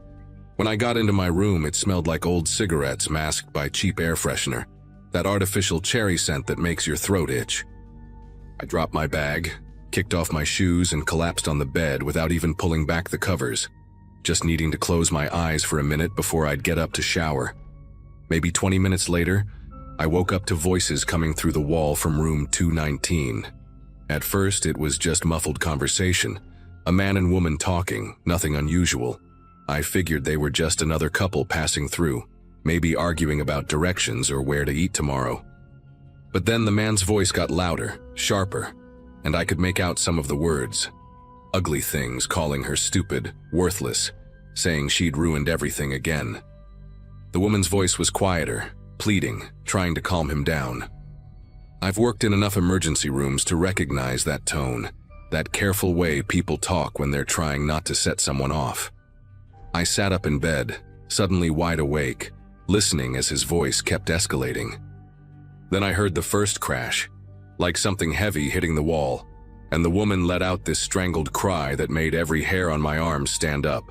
When I got into my room, it smelled like old cigarettes masked by cheap air freshener, that artificial cherry scent that makes your throat itch. I dropped my bag, kicked off my shoes, and collapsed on the bed without even pulling back the covers, just needing to close my eyes for a minute before I'd get up to shower. Maybe 20 minutes later, I woke up to voices coming through the wall from room 219. At first, it was just muffled conversation. A man and woman talking, nothing unusual. I figured they were just another couple passing through, maybe arguing about directions or where to eat tomorrow. But then the man's voice got louder, sharper, and I could make out some of the words. Ugly things, calling her stupid, worthless, saying she'd ruined everything again. The woman's voice was quieter, pleading, trying to calm him down. I've worked in enough emergency rooms to recognize that tone, that careful way people talk when they're trying not to set someone off. I sat up in bed, suddenly wide awake, listening as his voice kept escalating. Then I heard the first crash, like something heavy hitting the wall, and the woman let out this strangled cry that made every hair on my arm stand up.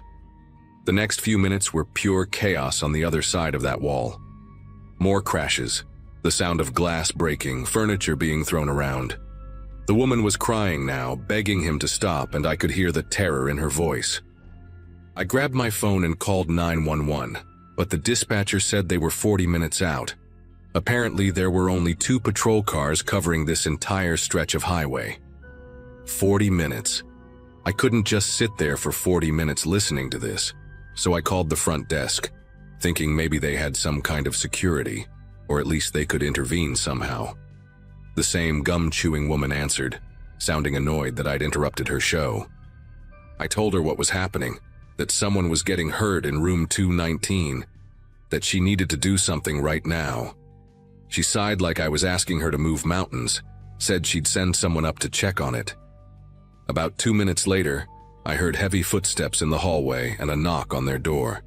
The next few minutes were pure chaos on the other side of that wall. More crashes, the sound of glass breaking, furniture being thrown around. The woman was crying now, begging him to stop, and I could hear the terror in her voice. I grabbed my phone and called 911, but the dispatcher said they were 40 minutes out. Apparently, there were only 2 patrol cars covering this entire stretch of highway. 40 minutes. I couldn't just sit there for 40 minutes listening to this, so I called the front desk, thinking maybe they had some kind of security, or at least they could intervene somehow. The same gum-chewing woman answered, sounding annoyed that I'd interrupted her show. I told her what was happening, that someone was getting hurt in room 219, that she needed to do something right now. She sighed like I was asking her to move mountains, said she'd send someone up to check on it. About 2 minutes later, I heard heavy footsteps in the hallway and a knock on their door.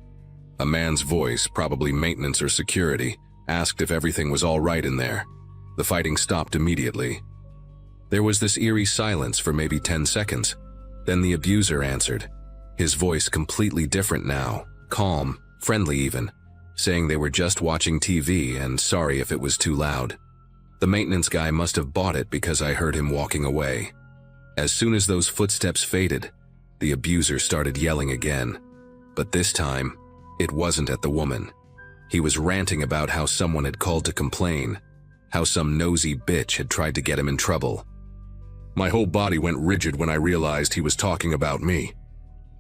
A man's voice, probably maintenance or security, asked if everything was all right in there. The fighting stopped immediately. There was this eerie silence for maybe 10 seconds. Then the abuser answered, his voice completely different now, calm, friendly even, saying they were just watching TV and sorry if it was too loud. The maintenance guy must have bought it because I heard him walking away. As soon as those footsteps faded, the abuser started yelling again. But this time, it wasn't at the woman. He was ranting about how someone had called to complain, how some nosy bitch had tried to get him in trouble. My whole body went rigid when I realized he was talking about me.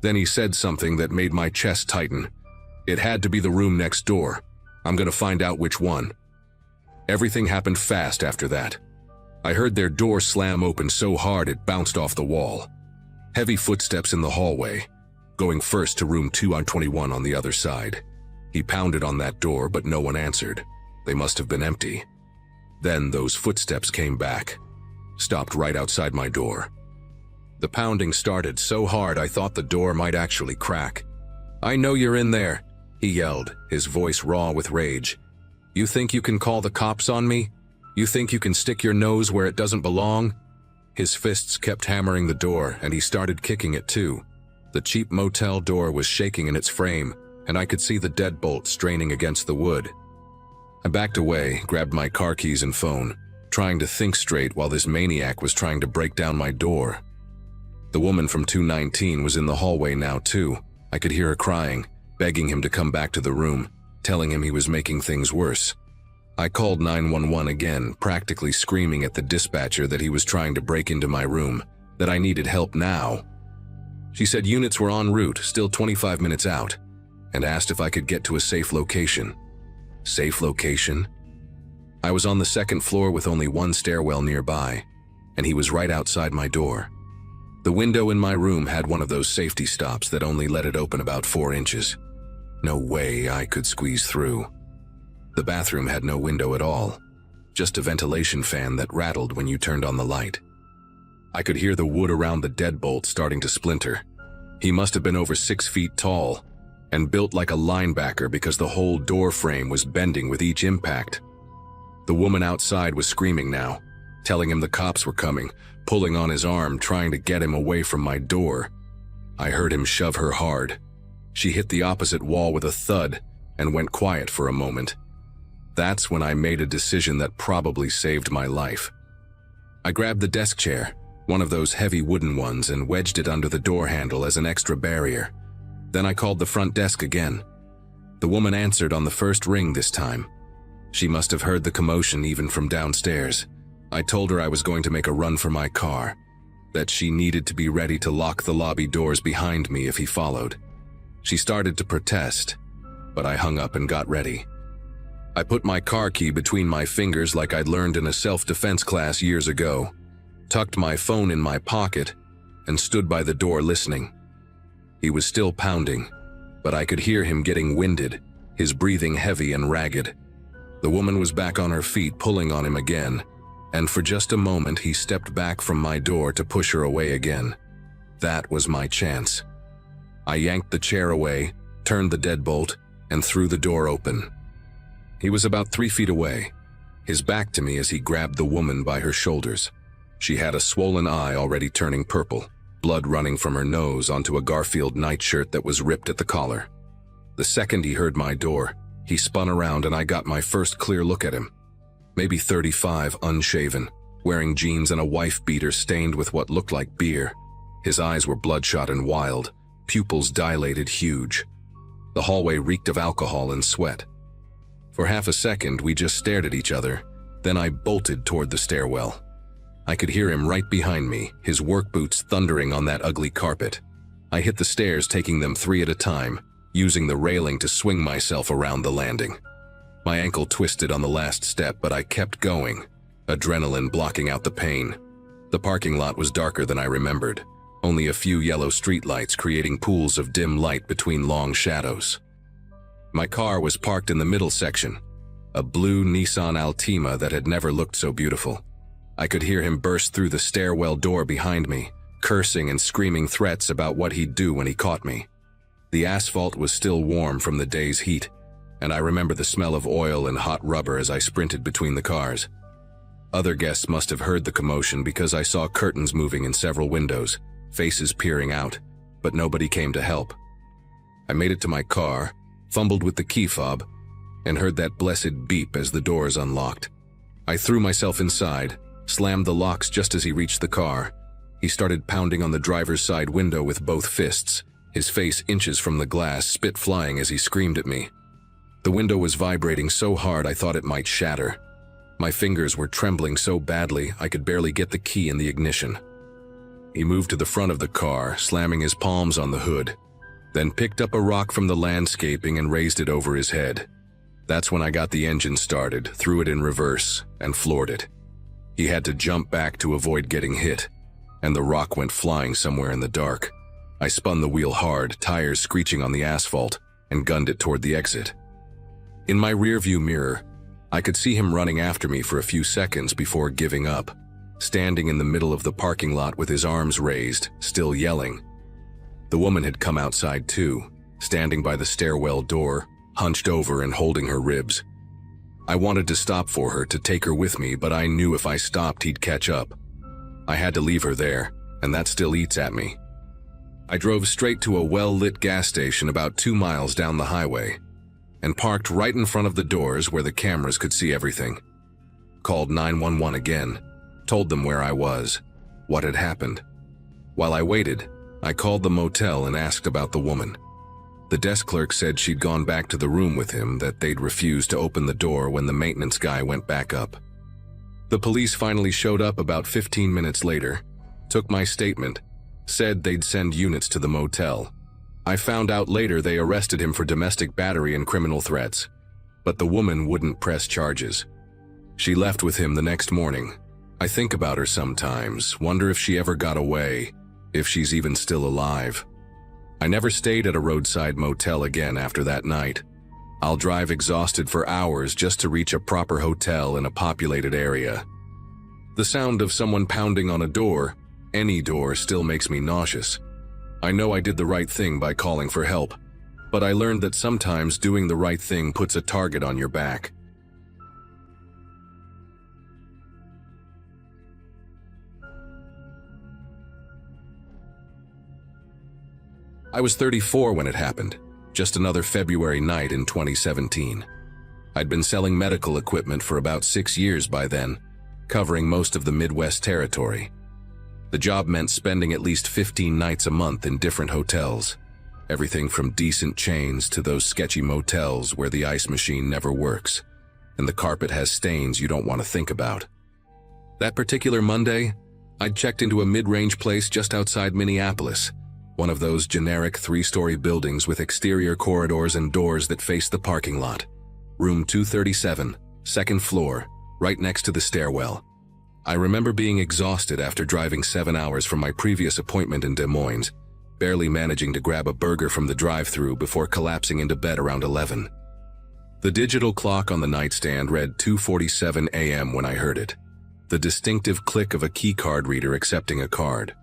Then he said something that made my chest tighten. It had to be the room next door. I'm gonna find out which one. Everything happened fast after that. I heard their door slam open so hard it bounced off the wall. Heavy footsteps in the hallway, going first to room 221 on the other side. He pounded on that door, but no one answered. They must have been empty. Then those footsteps came back, stopped right outside my door. The pounding started so hard I thought the door might actually crack. "I know you're in there," he yelled, his voice raw with rage. "You think you can call the cops on me? You think you can stick your nose where it doesn't belong?" His fists kept hammering the door, and he started kicking it too. The cheap motel door was shaking in its frame, and I could see the deadbolt straining against the wood. I backed away, grabbed my car keys and phone, trying to think straight while this maniac was trying to break down my door. The woman from 219 was in the hallway now too. I could hear her crying, begging him to come back to the room, telling him he was making things worse. I called 911 again, practically screaming at the dispatcher that he was trying to break into my room, that I needed help now. She said units were en route, still 25 minutes out, and asked if I could get to a safe location. Safe location? I was on the second floor with only one stairwell nearby, and he was right outside my door. The window in my room had one of those safety stops that only let it open about 4 inches. No way I could squeeze through. The bathroom had no window at all, just a ventilation fan that rattled when you turned on the light. I could hear the wood around the deadbolt starting to splinter. He must have been over 6 feet tall and built like a linebacker because the whole door frame was bending with each impact. The woman outside was screaming now, telling him the cops were coming, pulling on his arm, trying to get him away from my door. I heard him shove her hard. She hit the opposite wall with a thud and went quiet for a moment. That's when I made a decision that probably saved my life. I grabbed the desk chair, one of those heavy wooden ones, and wedged it under the door handle as an extra barrier. Then I called the front desk again. The woman answered on the first ring this time. She must have heard the commotion even from downstairs. I told her I was going to make a run for my car, that she needed to be ready to lock the lobby doors behind me if he followed. She started to protest, but I hung up and got ready. I put my car key between my fingers like I'd learned in a self-defense class years ago, tucked my phone in my pocket, and stood by the door listening. He was still pounding, but I could hear him getting winded, his breathing heavy and ragged. The woman was back on her feet, pulling on him again, and for just a moment he stepped back from my door to push her away again. That was my chance. I yanked the chair away, turned the deadbolt, and threw the door open. He was about 3 feet away, his back to me as he grabbed the woman by her shoulders. She had a swollen eye already turning purple, blood running from her nose onto a Garfield nightshirt that was ripped at the collar. The second he heard my door, he spun around and I got my first clear look at him. Maybe 35, unshaven, wearing jeans and a wife beater stained with what looked like beer. His eyes were bloodshot and wild, pupils dilated huge. The hallway reeked of alcohol and sweat. For half a second, we just stared at each other. Then I bolted toward the stairwell. I could hear him right behind me, his work boots thundering on that ugly carpet. I hit the stairs, taking them 3 at a time, using the railing to swing myself around the landing. My ankle twisted on the last step, but I kept going, adrenaline blocking out the pain. The parking lot was darker than I remembered, only a few yellow streetlights creating pools of dim light between long shadows. My car was parked in the middle section, a blue Nissan Altima that had never looked so beautiful. I could hear him burst through the stairwell door behind me, cursing and screaming threats about what he'd do when he caught me. The asphalt was still warm from the day's heat, and I remember the smell of oil and hot rubber as I sprinted between the cars. Other guests must have heard the commotion because I saw curtains moving in several windows, faces peering out, but nobody came to help. I made it to my car, fumbled with the key fob, and heard that blessed beep as the doors unlocked. I threw myself inside, slammed the locks just as he reached the car. He started pounding on the driver's side window with both fists, his face inches from the glass, spit flying as he screamed at me. The window was vibrating so hard I thought it might shatter. My fingers were trembling so badly I could barely get the key in the ignition. He moved to the front of the car, slamming his palms on the hood, then picked up a rock from the landscaping and raised it over his head. That's when I got the engine started, threw it in reverse, and floored it. He had to jump back to avoid getting hit, and the rock went flying somewhere in the dark. I spun the wheel hard, tires screeching on the asphalt, and gunned it toward the exit. In my rearview mirror, I could see him running after me for a few seconds before giving up, standing in the middle of the parking lot with his arms raised, still yelling. The woman had come outside too, standing by the stairwell door, hunched over and holding her ribs. I wanted to stop for her, to take her with me, but I knew if I stopped he'd catch up. I had to leave her there, and that still eats at me. I drove straight to a well-lit gas station about 2 miles down the highway, and parked right in front of the doors where the cameras could see everything. Called 911 again, told them where I was, what had happened. While I waited, I called the motel and asked about the woman. The desk clerk said she'd gone back to the room with him, that they'd refused to open the door when the maintenance guy went back up. The police finally showed up about 15 minutes later, took my statement, said they'd send units to the motel. I found out later they arrested him for domestic battery and criminal threats, but the woman wouldn't press charges. She left with him the next morning. I think about her sometimes, wonder if she ever got away, if she's even still alive. I never stayed at a roadside motel again after that night. I'll drive exhausted for hours just to reach a proper hotel in a populated area. The sound of someone pounding on a door, any door, still makes me nauseous. I know I did the right thing by calling for help, but I learned that sometimes doing the right thing puts a target on your back. I was 34 when it happened, just another February night in 2017. I'd been selling medical equipment for about 6 years by then, covering most of the Midwest territory. The job meant spending at least 15 nights a month in different hotels, everything from decent chains to those sketchy motels where the ice machine never works. and the carpet has stains you don't want to think about. That particular Monday, I'd checked into a mid-range place just outside Minneapolis, one of those generic 3-story buildings with exterior corridors and doors that face the parking lot. Room 237, second floor, right next to the stairwell. I remember being exhausted after driving 7 hours from my previous appointment in Des Moines, barely managing to grab a burger from the drive-thru before collapsing into bed around 11. The digital clock on the nightstand read 2:47 a.m. when I heard it, the distinctive click of a keycard reader accepting a card.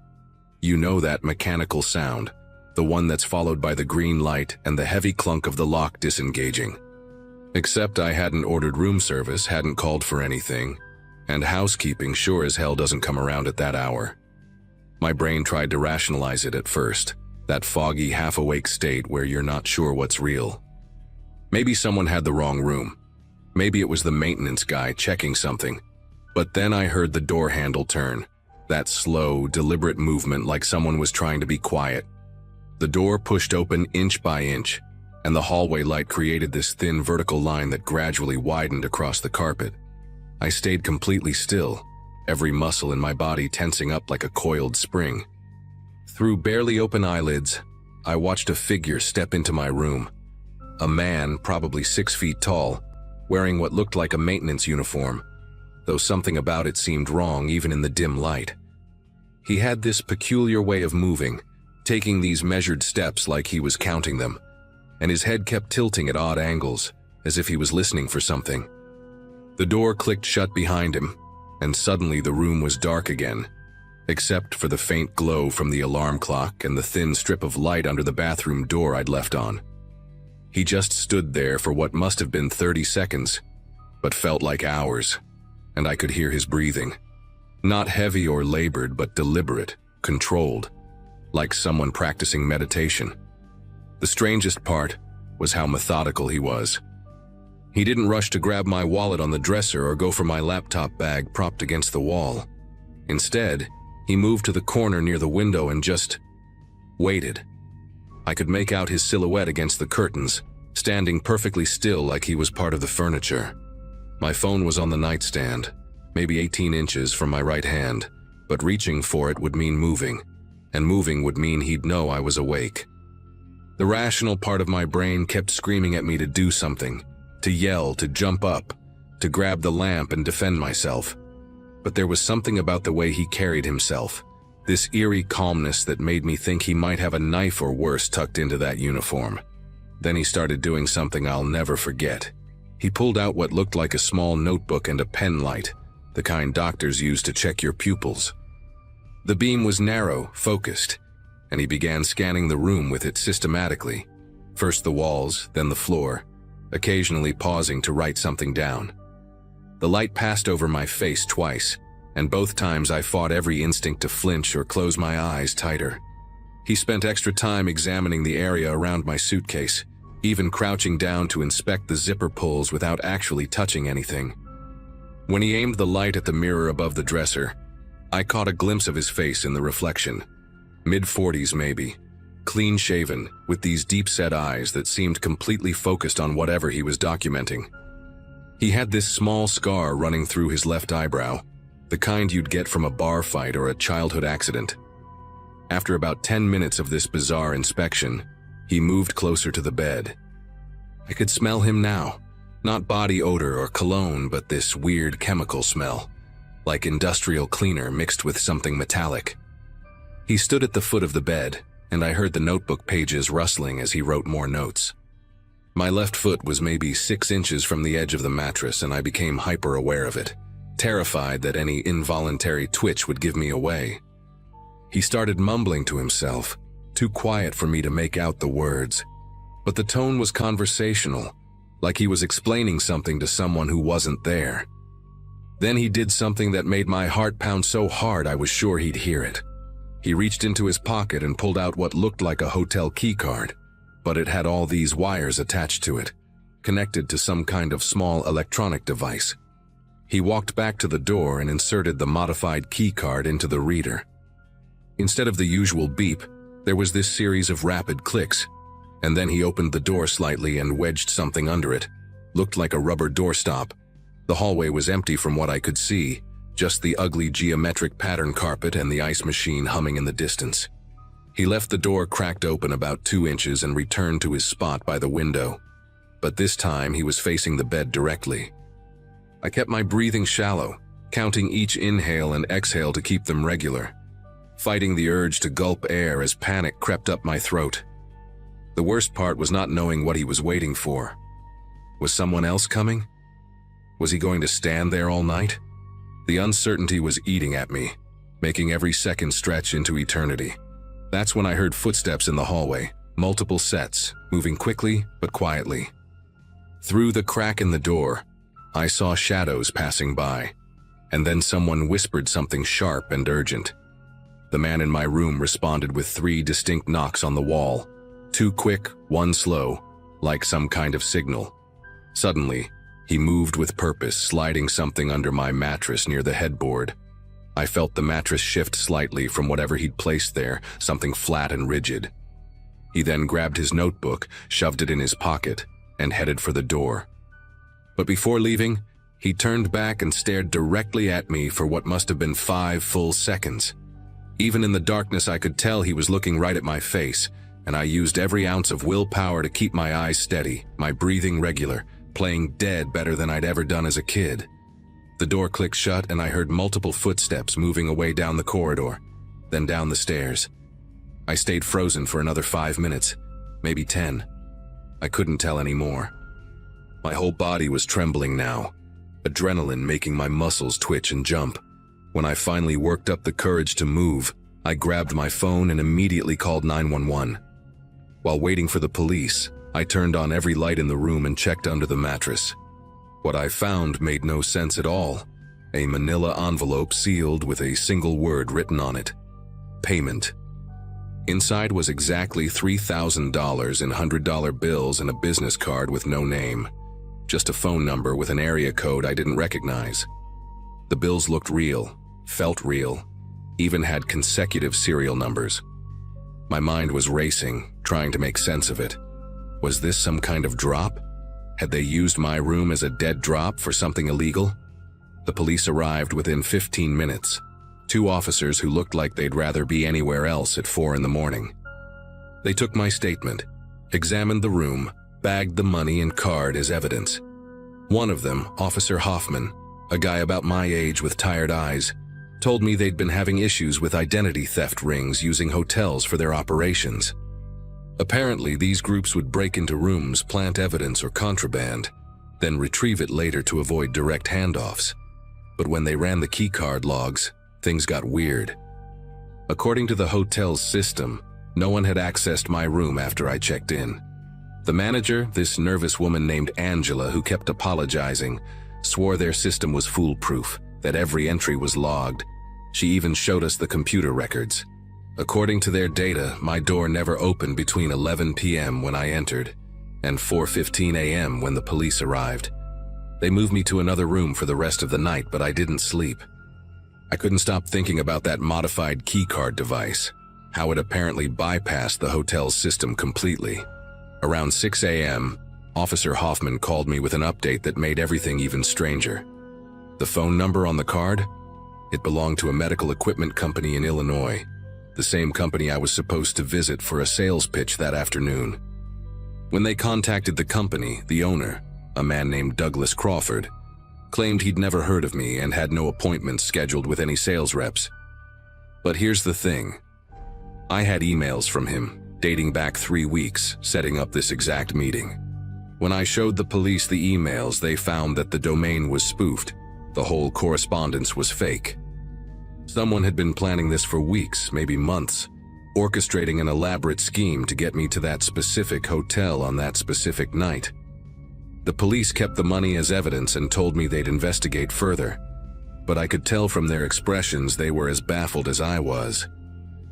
You know that mechanical sound, the one that's followed by the green light and the heavy clunk of the lock disengaging. Except I hadn't ordered room service, hadn't called for anything, and housekeeping sure as hell doesn't come around at that hour. My brain tried to rationalize it at first, that foggy, half-awake state where you're not sure what's real. Maybe someone had the wrong room. Maybe it was the maintenance guy checking something. But then I heard the door handle turn, that slow, deliberate movement like someone was trying to be quiet. The door pushed open inch by inch, and the hallway light created this thin vertical line that gradually widened across the carpet. I stayed completely still, every muscle in my body tensing up like a coiled spring. Through barely open eyelids, I watched a figure step into my room. A man, probably 6 feet tall, wearing what looked like a maintenance uniform, though something about it seemed wrong even in the dim light. He had this peculiar way of moving, taking these measured steps like he was counting them, and his head kept tilting at odd angles, as if he was listening for something. The door clicked shut behind him, and suddenly the room was dark again, except for the faint glow from the alarm clock and the thin strip of light under the bathroom door I'd left on. He just stood there for what must have been 30 seconds, but felt like hours, and I could hear his breathing. Not heavy or labored, but deliberate, controlled, like someone practicing meditation. The strangest part was how methodical he was. He didn't rush to grab my wallet on the dresser or go for my laptop bag propped against the wall. Instead, he moved to the corner near the window and just waited. I could make out his silhouette against the curtains, standing perfectly still like he was part of the furniture. My phone was on the nightstand, maybe 18 inches from my right hand, but reaching for it would mean moving, and moving would mean he'd know I was awake. The rational part of my brain kept screaming at me to do something, to yell, to jump up, to grab the lamp and defend myself. But there was something about the way he carried himself, this eerie calmness that made me think he might have a knife or worse tucked into that uniform. Then he started doing something I'll never forget. He pulled out what looked like a small notebook and a pen light, the kind doctors use to check your pupils. The beam was narrow, focused, and he began scanning the room with it systematically. First the walls, then the floor, occasionally pausing to write something down. The light passed over my face twice, and both times I fought every instinct to flinch or close my eyes tighter. He spent extra time examining the area around my suitcase, even crouching down to inspect the zipper pulls without actually touching anything. When he aimed the light at the mirror above the dresser, I caught a glimpse of his face in the reflection. Mid-40s maybe, clean-shaven, with these deep-set eyes that seemed completely focused on whatever he was documenting. He had this small scar running through his left eyebrow, the kind you'd get from a bar fight or a childhood accident. After about 10 minutes of this bizarre inspection, he moved closer to the bed. I could smell him now. Not body odor or cologne, but this weird chemical smell, like industrial cleaner mixed with something metallic. He stood at the foot of the bed, and I heard the notebook pages rustling as he wrote more notes. My left foot was maybe 6 inches from the edge of the mattress, and I became hyper-aware of it, terrified that any involuntary twitch would give me away. He started mumbling to himself, too quiet for me to make out the words, but the tone was conversational, like he was explaining something to someone who wasn't there. Then he did something that made my heart pound so hard I was sure he'd hear it. He reached into his pocket and pulled out what looked like a hotel keycard, but it had all these wires attached to it, connected to some kind of small electronic device. He walked back to the door and inserted the modified keycard into the reader. Instead of the usual beep, there was this series of rapid clicks, and then he opened the door slightly and wedged something under it. Looked like a rubber doorstop, The hallway was empty from what I could see, just the ugly geometric pattern carpet and the ice machine humming in the distance. He left the door cracked open about 2 inches and returned to his spot by the window. But this time he was facing the bed directly. I kept my breathing shallow, counting each inhale and exhale to keep them regular, fighting the urge to gulp air as panic crept up my throat. The worst part was not knowing what he was waiting for. Was someone else coming? Was he going to stand there all night? The uncertainty was eating at me, making every second stretch into eternity. That's when I heard footsteps in the hallway, multiple sets, moving quickly but quietly. Through the crack in the door, I saw shadows passing by, and then someone whispered something sharp and urgent. The man in my room responded with 3 distinct knocks on the wall, 2 quick, 1 slow, like some kind of signal. Suddenly, he moved with purpose, sliding something under my mattress near the headboard. I felt the mattress shift slightly from whatever he'd placed there, something flat and rigid. He then grabbed his notebook, shoved it in his pocket, and headed for the door. But before leaving, he turned back and stared directly at me for what must have been 5 full seconds. Even in the darkness, I could tell he was looking right at my face, and I used every ounce of willpower to keep my eyes steady, my breathing regular, playing dead better than I'd ever done as a kid. The door clicked shut and I heard multiple footsteps moving away down the corridor, then down the stairs. I stayed frozen for another 5 minutes, maybe 10. I couldn't tell anymore. My whole body was trembling now, adrenaline making my muscles twitch and jump. When I finally worked up the courage to move, I grabbed my phone and immediately called 911. While waiting for the police, I turned on every light in the room and checked under the mattress. What I found made no sense at all. A manila envelope sealed with a single word written on it: payment. Inside was exactly $3,000 in $100 bills and a business card with no name. Just a phone number with an area code I didn't recognize. The bills looked real, felt real, even had consecutive serial numbers. My mind was racing, trying to make sense of it. Was this some kind of drop? Had they used my room as a dead drop for something illegal? The police arrived within 15 minutes. 2 officers who looked like they'd rather be anywhere else at 4 in the morning. They took my statement, examined the room, bagged the money and card as evidence. One of them, Officer Hoffman, a guy about my age with tired eyes, told me they'd been having issues with identity theft rings using hotels for their operations. Apparently, these groups would break into rooms, plant evidence or contraband, then retrieve it later to avoid direct handoffs. But when they ran the keycard logs, things got weird. According to the hotel's system, no one had accessed my room after I checked in. The manager, this nervous woman named Angela who kept apologizing, swore their system was foolproof, that every entry was logged. She even showed us the computer records. According to their data, my door never opened between 11 p.m. when I entered and 4:15 a.m. when the police arrived. They moved me to another room for the rest of the night, but I didn't sleep. I couldn't stop thinking about that modified keycard device, how it apparently bypassed the hotel's system completely. Around 6 a.m., Officer Hoffman called me with an update that made everything even stranger. The phone number on the card? It belonged to a medical equipment company in Illinois, the same company I was supposed to visit for a sales pitch that afternoon. When they contacted the company, the owner, a man named Douglas Crawford, claimed he'd never heard of me and had no appointments scheduled with any sales reps. But here's the thing. I had emails from him, dating back 3 weeks, setting up this exact meeting. When I showed the police the emails, they found that the domain was spoofed. The whole correspondence was fake. Someone had been planning this for weeks, maybe months, orchestrating an elaborate scheme to get me to that specific hotel on that specific night. The police kept the money as evidence and told me they'd investigate further, but I could tell from their expressions they were as baffled as I was.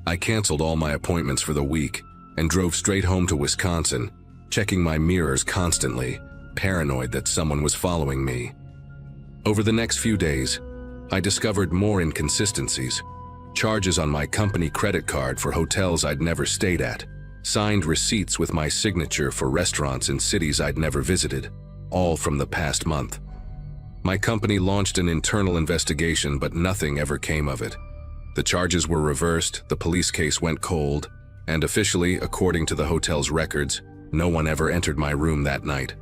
I canceled all my appointments for the week and drove straight home to Wisconsin, checking my mirrors constantly, paranoid that someone was following me. Over the next few days, I discovered more inconsistencies. Charges on my company credit card for hotels I'd never stayed at, signed receipts with my signature for restaurants in cities I'd never visited, all from the past month. My company launched an internal investigation, but nothing ever came of it. The charges were reversed, the police case went cold, and officially, according to the hotel's records, no one ever entered my room that night.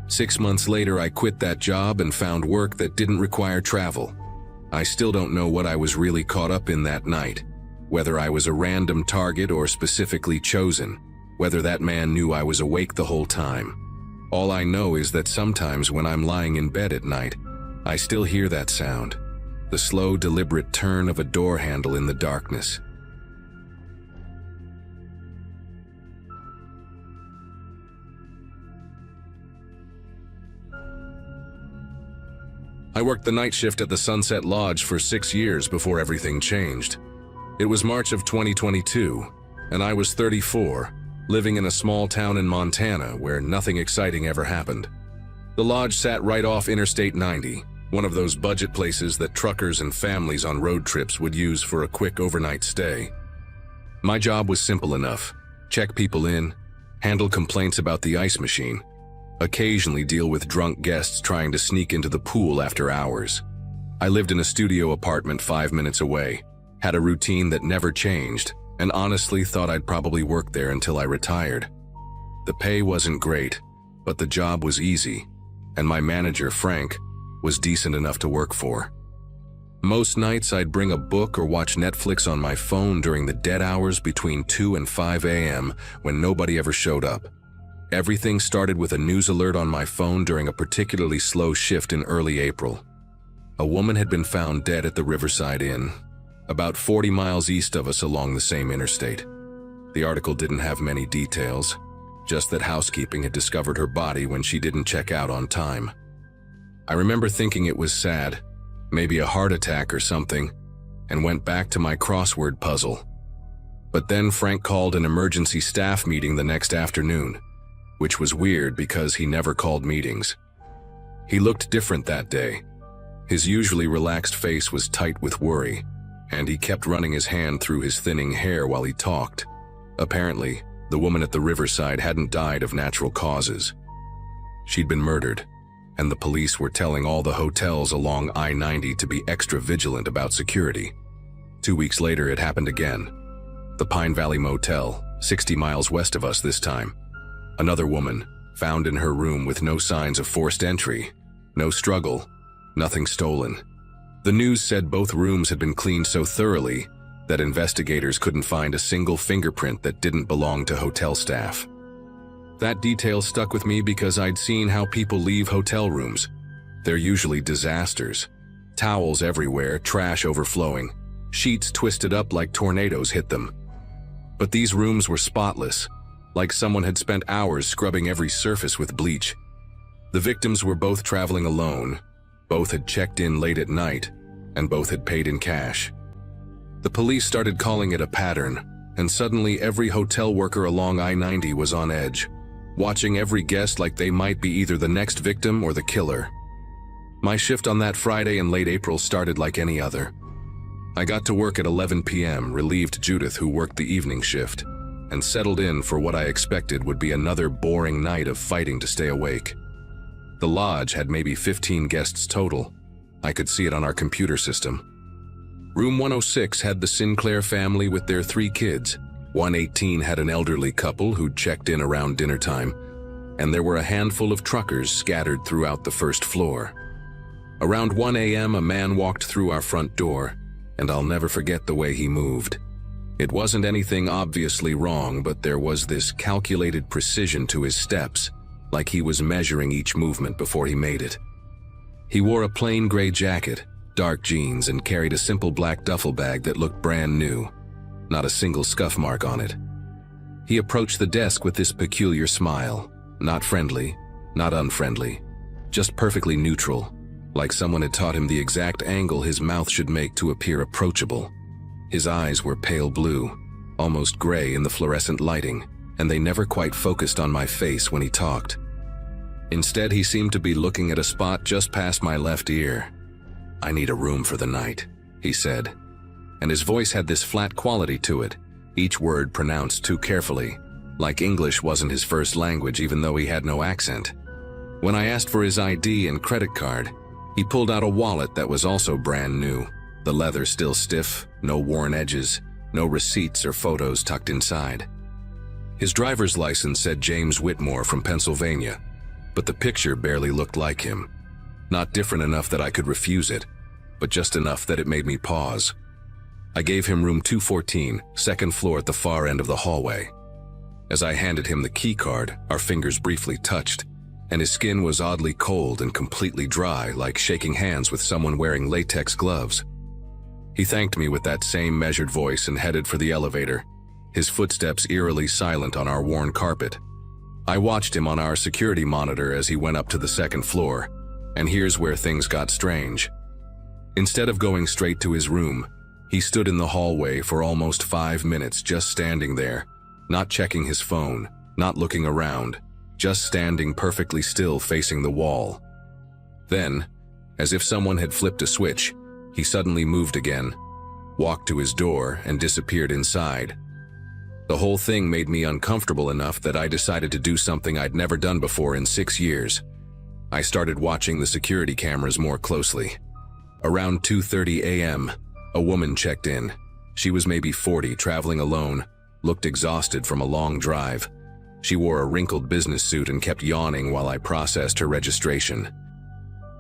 6 months later, I quit that job and found work that didn't require travel. I still don't know what I was really caught up in that night, whether I was a random target or specifically chosen, whether that man knew I was awake the whole time. All I know is that sometimes when I'm lying in bed at night, I still hear that sound, the slow, deliberate turn of a door handle in the darkness. I worked the night shift at the Sunset Lodge for 6 years before everything changed. It was March of 2022, and I was 34, living in a small town in Montana where nothing exciting ever happened. The lodge sat right off Interstate 90, one of those budget places that truckers and families on road trips would use for a quick overnight stay. My job was simple enough: check people in, handle complaints about the ice machine, occasionally deal with drunk guests trying to sneak into the pool after hours. I lived in a studio apartment 5 minutes away, had a routine that never changed, and honestly thought I'd probably work there until I retired. The pay wasn't great, but the job was easy, and my manager, Frank, was decent enough to work for. Most nights I'd bring a book or watch Netflix on my phone during the dead hours between 2 and 5 a.m. when nobody ever showed up. Everything started with a news alert on my phone during a particularly slow shift in early April. A woman had been found dead at the Riverside Inn, about 40 miles east of us along the same interstate. The article didn't have many details, just that housekeeping had discovered her body when she didn't check out on time. I remember thinking it was sad, maybe a heart attack or something, and went back to my crossword puzzle. But then Frank called an emergency staff meeting the next afternoon, which was weird because he never called meetings. He looked different that day. His usually relaxed face was tight with worry, and he kept running his hand through his thinning hair while he talked. Apparently, the woman at the Riverside hadn't died of natural causes. She'd been murdered, and the police were telling all the hotels along I-90 to be extra vigilant about security. 2 weeks later, it happened again. The Pine Valley Motel, 60 miles west of us this time. Another woman, found in her room with no signs of forced entry, no struggle, nothing stolen. The news said both rooms had been cleaned so thoroughly that investigators couldn't find a single fingerprint that didn't belong to hotel staff. That detail stuck with me because I'd seen how people leave hotel rooms. They're usually disasters. Towels everywhere, trash overflowing, sheets twisted up like tornadoes hit them. But these rooms were spotless, like someone had spent hours scrubbing every surface with bleach. The victims were both traveling alone, both had checked in late at night, and both had paid in cash. The police started calling it a pattern, and suddenly every hotel worker along I-90 was on edge, watching every guest like they might be either the next victim or the killer. My shift on that Friday in late April started like any other. I got to work at 11 p.m., relieved Judith, who worked the evening shift, and settled in for what I expected would be another boring night of fighting to stay awake. The lodge had maybe 15 guests total. I could see it on our computer system. Room 106 had the Sinclair family with their 3 kids. 118 had an elderly couple who'd checked in around dinner time, and there were a handful of truckers scattered throughout the first floor. Around 1 a.m., a man walked through our front door, and I'll never forget the way he moved. It wasn't anything obviously wrong, but there was this calculated precision to his steps, like he was measuring each movement before he made it. He wore a plain gray jacket, dark jeans, and carried a simple black duffel bag that looked brand new, not a single scuff mark on it. He approached the desk with this peculiar smile, not friendly, not unfriendly, just perfectly neutral, like someone had taught him the exact angle his mouth should make to appear approachable. His eyes were pale blue, almost gray in the fluorescent lighting, and they never quite focused on my face when he talked. Instead, he seemed to be looking at a spot just past my left ear. "I need a room for the night," he said, and his voice had this flat quality to it, each word pronounced too carefully, like English wasn't his first language even though he had no accent. When I asked for his ID and credit card, He pulled out a wallet that was also brand new, the leather still stiff, no worn edges, no receipts or photos tucked inside. His driver's license said James Whitmore from Pennsylvania, but the picture barely looked like him. Not different enough that I could refuse it, but just enough that it made me pause. I gave him room 214, second floor at the far end of the hallway. As I handed him the key card, our fingers briefly touched, and his skin was oddly cold and completely dry, like shaking hands with someone wearing latex gloves. He thanked me with that same measured voice and headed for the elevator, his footsteps eerily silent on our worn carpet. I watched him on our security monitor as he went up to the second floor, and here's where things got strange. Instead of going straight to his room, he stood in the hallway for almost 5 minutes, just standing there, not checking his phone, not looking around, just standing perfectly still facing the wall. Then, as if someone had flipped a switch, he suddenly moved again, walked to his door, and disappeared inside. The whole thing made me uncomfortable enough that I decided to do something I'd never done before in 6 years. I started watching the security cameras more closely. Around 2:30 a.m., a woman checked in. She was maybe 40, traveling alone, looked exhausted from a long drive. She wore a wrinkled business suit and kept yawning while I processed her registration.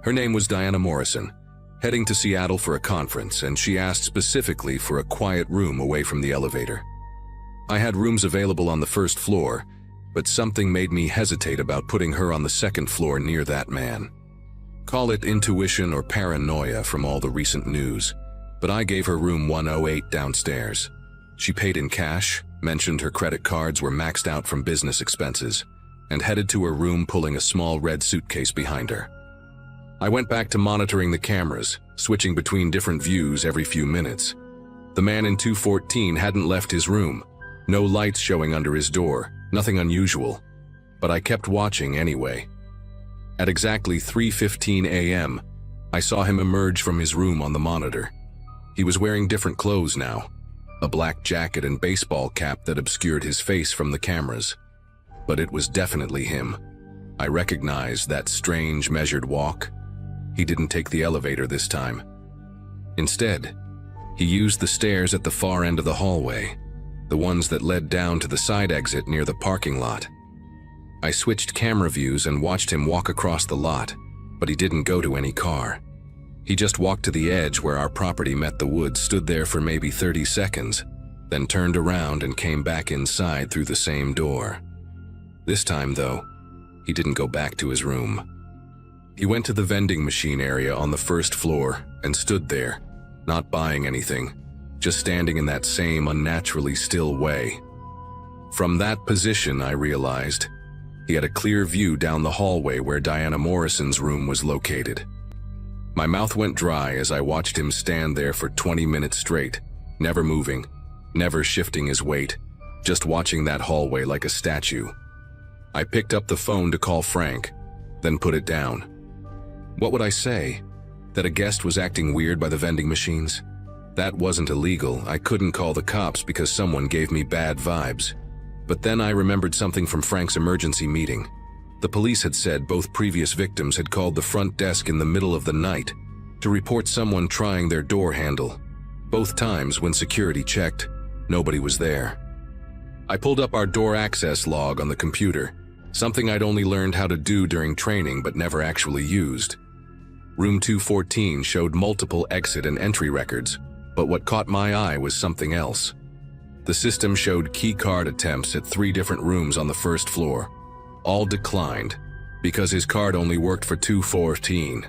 Her name was Diana Morrison, heading to Seattle for a conference, and she asked specifically for a quiet room away from the elevator. I had rooms available on the first floor, but something made me hesitate about putting her on the second floor near that man. Call it intuition or paranoia from all the recent news, but I gave her room 108 downstairs. She paid in cash, mentioned her credit cards were maxed out from business expenses, and headed to her room pulling a small red suitcase behind her. I went back to monitoring the cameras, switching between different views every few minutes. The man in 214 hadn't left his room, no lights showing under his door, nothing unusual, but I kept watching anyway. At exactly 3:15 a.m., I saw him emerge from his room on the monitor. He was wearing different clothes now, a black jacket and baseball cap that obscured his face from the cameras. But it was definitely him. I recognized that strange, measured walk. He didn't take the elevator this time. Instead, he used the stairs at the far end of the hallway, the ones that led down to the side exit near the parking lot. I switched camera views and watched him walk across the lot, but he didn't go to any car. He just walked to the edge where our property met the woods, stood there for maybe 30 seconds, then turned around and came back inside through the same door. This time, though, he didn't go back to his room. He went to the vending machine area on the first floor and stood there, not buying anything, just standing in that same unnaturally still way. From that position, I realized he had a clear view down the hallway where Diana Morrison's room was located. My mouth went dry as I watched him stand there for 20 minutes straight, never moving, never shifting his weight, just watching that hallway like a statue. I picked up the phone to call Frank, then put it down. What would I say? That a guest was acting weird by the vending machines? That wasn't illegal. I couldn't call the cops because someone gave me bad vibes. But then I remembered something from Frank's emergency meeting. The police had said both previous victims had called the front desk in the middle of the night to report someone trying their door handle. Both times, when security checked, nobody was there. I pulled up our door access log on the computer, something I'd only learned how to do during training but never actually used. Room 214 showed multiple exit and entry records, but what caught my eye was something else. The system showed key card attempts at 3 different rooms on the first floor. All declined, because his card only worked for 214.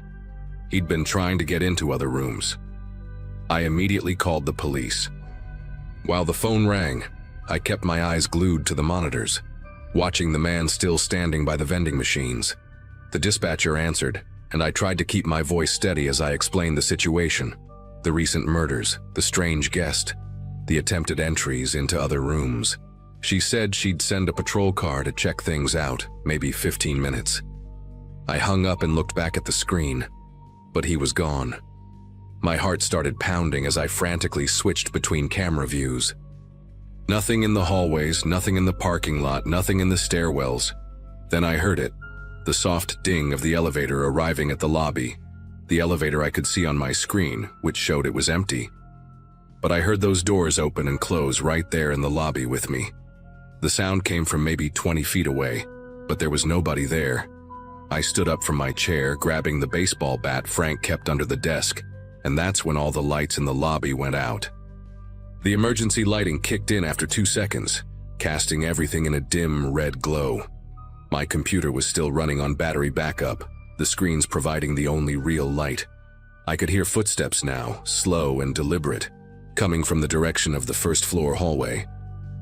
He'd been trying to get into other rooms. I immediately called the police. While the phone rang, I kept my eyes glued to the monitors, watching the man still standing by the vending machines. The dispatcher answered, and I tried to keep my voice steady as I explained the situation. The recent murders, the strange guest, the attempted entries into other rooms. She said she'd send a patrol car to check things out, maybe 15 minutes. I hung up and looked back at the screen, but he was gone. My heart started pounding as I frantically switched between camera views. Nothing in the hallways, nothing in the parking lot, nothing in the stairwells. Then I heard it, the soft ding of the elevator arriving at the lobby, The elevator I could see on my screen, which showed it was empty. But I heard those doors open and close right there in the lobby with me. The sound came from maybe 20 feet away, but there was nobody there. I stood up from my chair, grabbing the baseball bat Frank kept under the desk, and that's when all the lights in the lobby went out. The emergency lighting kicked in after 2 seconds, casting everything in a dim red glow. My computer was still running on battery backup, the screens providing the only real light. I could hear footsteps now, slow and deliberate, coming from the direction of the first-floor hallway.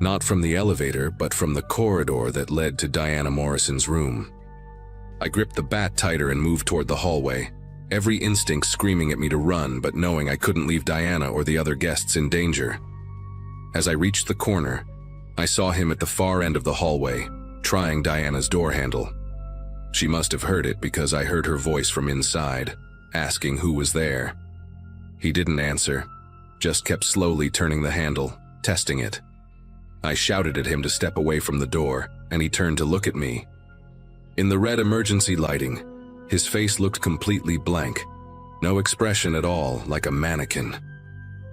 Not from the elevator, but from the corridor that led to Diana Morrison's room. I gripped the bat tighter and moved toward the hallway, every instinct screaming at me to run, but knowing I couldn't leave Diana or the other guests in danger. As I reached the corner, I saw him at the far end of the hallway, trying Diana's door handle. She must have heard it because I heard her voice from inside, asking who was there. He didn't answer, just kept slowly turning the handle, testing it. I shouted at him to step away from the door, and he turned to look at me. In the red emergency lighting, his face looked completely blank, no expression at all, like a mannequin.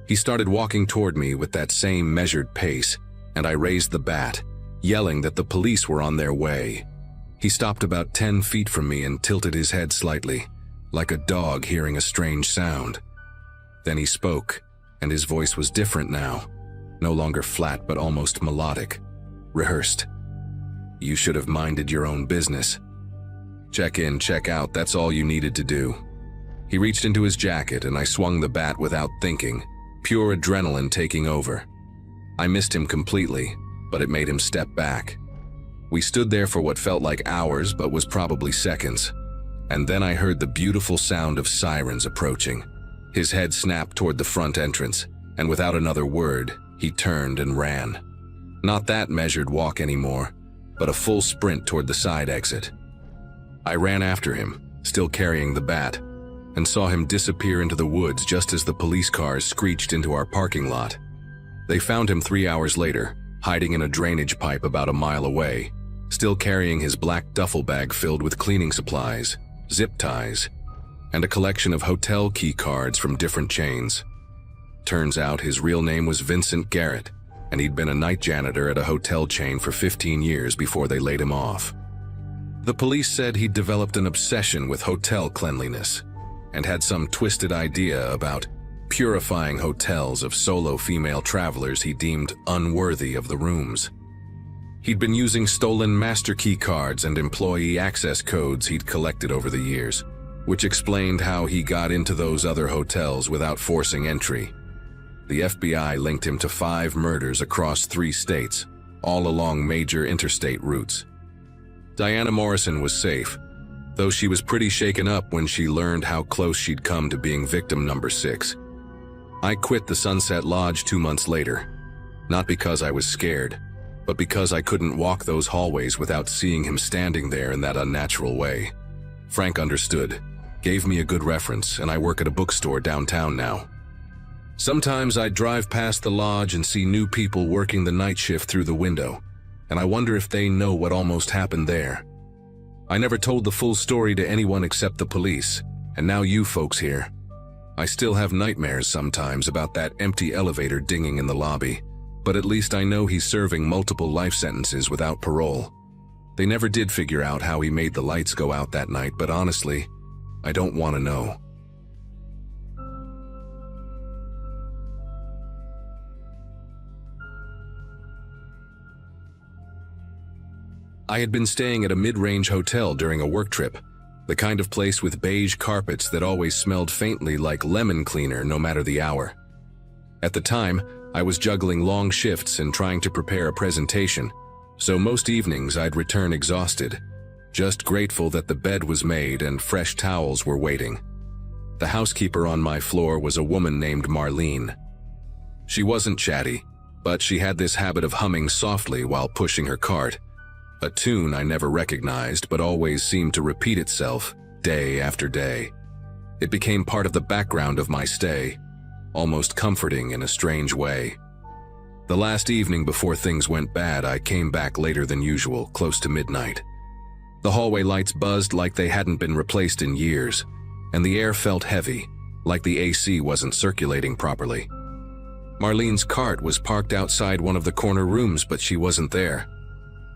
He started walking toward me with that same measured pace, and I raised the bat, yelling that the police were on their way. He stopped about 10 feet from me and tilted his head slightly, like a dog hearing a strange sound. Then he spoke, and his voice was different now, no longer flat but almost melodic, rehearsed. "You should have minded your own business. Check in, check out, that's all you needed to do." He reached into his jacket and I swung the bat without thinking, pure adrenaline taking over. I missed him completely, but it made him step back. We stood there for what felt like hours but was probably seconds. And then I heard the beautiful sound of sirens approaching. His head snapped toward the front entrance, and without another word, he turned and ran. Not that measured walk anymore, but a full sprint toward the side exit. I ran after him, still carrying the bat, and saw him disappear into the woods just as the police cars screeched into our parking lot. They found him 3 hours later, hiding in a drainage pipe about a mile away, still carrying his black duffel bag filled with cleaning supplies, zip ties, and a collection of hotel key cards from different chains. Turns out his real name was Vincent Garrett, and he'd been a night janitor at a hotel chain for 15 years before they laid him off. The police said he'd developed an obsession with hotel cleanliness and had some twisted idea about purifying hotels of solo female travelers he deemed unworthy of the rooms. He'd been using stolen master key cards and employee access codes he'd collected over the years, which explained how he got into those other hotels without forcing entry. The FBI linked him to 5 murders across 3 states, all along major interstate routes. Diana Morrison was safe, though she was pretty shaken up when she learned how close she'd come to being victim number 6. I quit the Sunset Lodge 2 months later, not because I was scared, but because I couldn't walk those hallways without seeing him standing there in that unnatural way. Frank understood, gave me a good reference, and I work at a bookstore downtown now. Sometimes I'd drive past the lodge and see new people working the night shift through the window, and I wonder if they know what almost happened there. I never told the full story to anyone except the police, and now you folks here. I still have nightmares sometimes about that empty elevator dinging in the lobby, but at least I know he's serving multiple life sentences without parole. They never did figure out how he made the lights go out that night, but honestly, I don't want to know. I had been staying at a mid-range hotel during a work trip, the kind of place with beige carpets that always smelled faintly like lemon cleaner no matter the hour. At the time, I was juggling long shifts and trying to prepare a presentation, so most evenings I'd return exhausted, just grateful that the bed was made and fresh towels were waiting. The housekeeper on my floor was a woman named Marlene. She wasn't chatty, but she had this habit of humming softly while pushing her cart, a tune I never recognized but always seemed to repeat itself day after day. It became part of the background of my stay, almost comforting in a strange way. The last evening before things went bad, I came back later than usual, close to midnight. The hallway lights buzzed like they hadn't been replaced in years, and the air felt heavy, like the AC wasn't circulating properly. Marlene's cart was parked outside one of the corner rooms, but she wasn't there.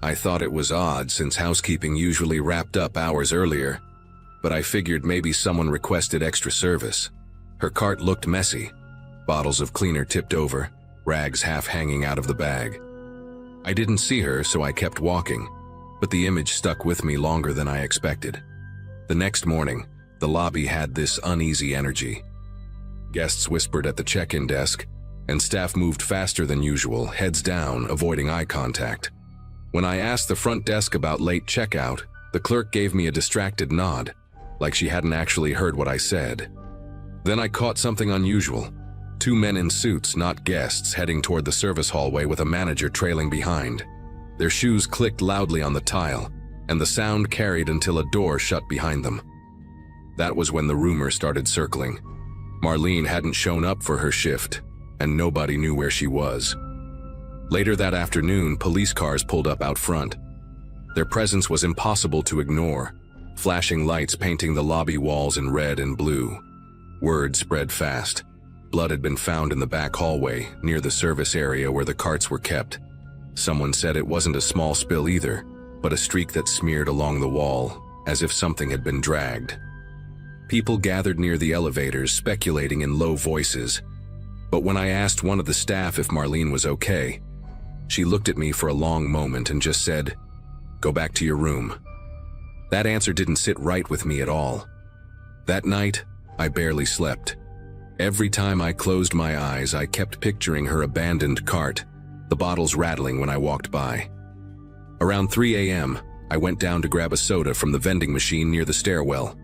I thought it was odd since housekeeping usually wrapped up hours earlier, but I figured maybe someone requested extra service. Her cart looked messy, bottles of cleaner tipped over, rags half hanging out of the bag. I didn't see her, so I kept walking, but the image stuck with me longer than I expected. The next morning, the lobby had this uneasy energy. Guests whispered at the check-in desk, and staff moved faster than usual, heads down, avoiding eye contact. When I asked the front desk about late checkout, the clerk gave me a distracted nod, like she hadn't actually heard what I said. Then I caught something unusual. 2 men in suits, not guests, heading toward the service hallway with a manager trailing behind. Their shoes clicked loudly on the tile, and the sound carried until a door shut behind them. That was when the rumor started circling. Marlene hadn't shown up for her shift, and nobody knew where she was. Later that afternoon, police cars pulled up out front. Their presence was impossible to ignore, flashing lights painting the lobby walls in red and blue. Word spread fast. Blood had been found in the back hallway, near the service area where the carts were kept. Someone said it wasn't a small spill either, but a streak that smeared along the wall, as if something had been dragged. People gathered near the elevators, speculating in low voices. But when I asked one of the staff if Marlene was okay, she looked at me for a long moment and just said, "Go back to your room." That answer didn't sit right with me at all. That night, I barely slept. Every time I closed my eyes, I kept picturing her abandoned cart, the bottles rattling when I walked by. Around 3 a.m., I went down to grab a soda from the vending machine near the stairwell.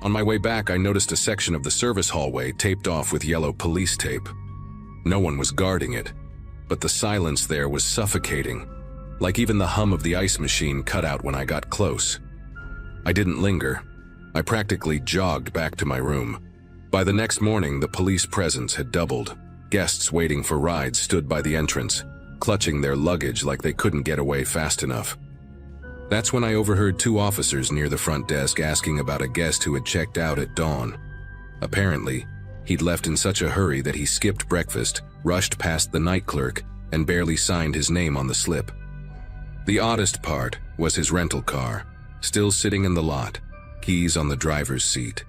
On my way back, I noticed a section of the service hallway taped off with yellow police tape. No one was guarding it, but the silence there was suffocating, like even the hum of the ice machine cut out when I got close. I didn't linger. I practically jogged back to my room. By the next morning, the police presence had doubled. Guests waiting for rides stood by the entrance, clutching their luggage like they couldn't get away fast enough. That's when I overheard 2 officers near the front desk asking about a guest who had checked out at dawn. Apparently, he'd left in such a hurry that he skipped breakfast, rushed past the night clerk, and barely signed his name on the slip. The oddest part was his rental car, still sitting in the lot, keys on the driver's seat,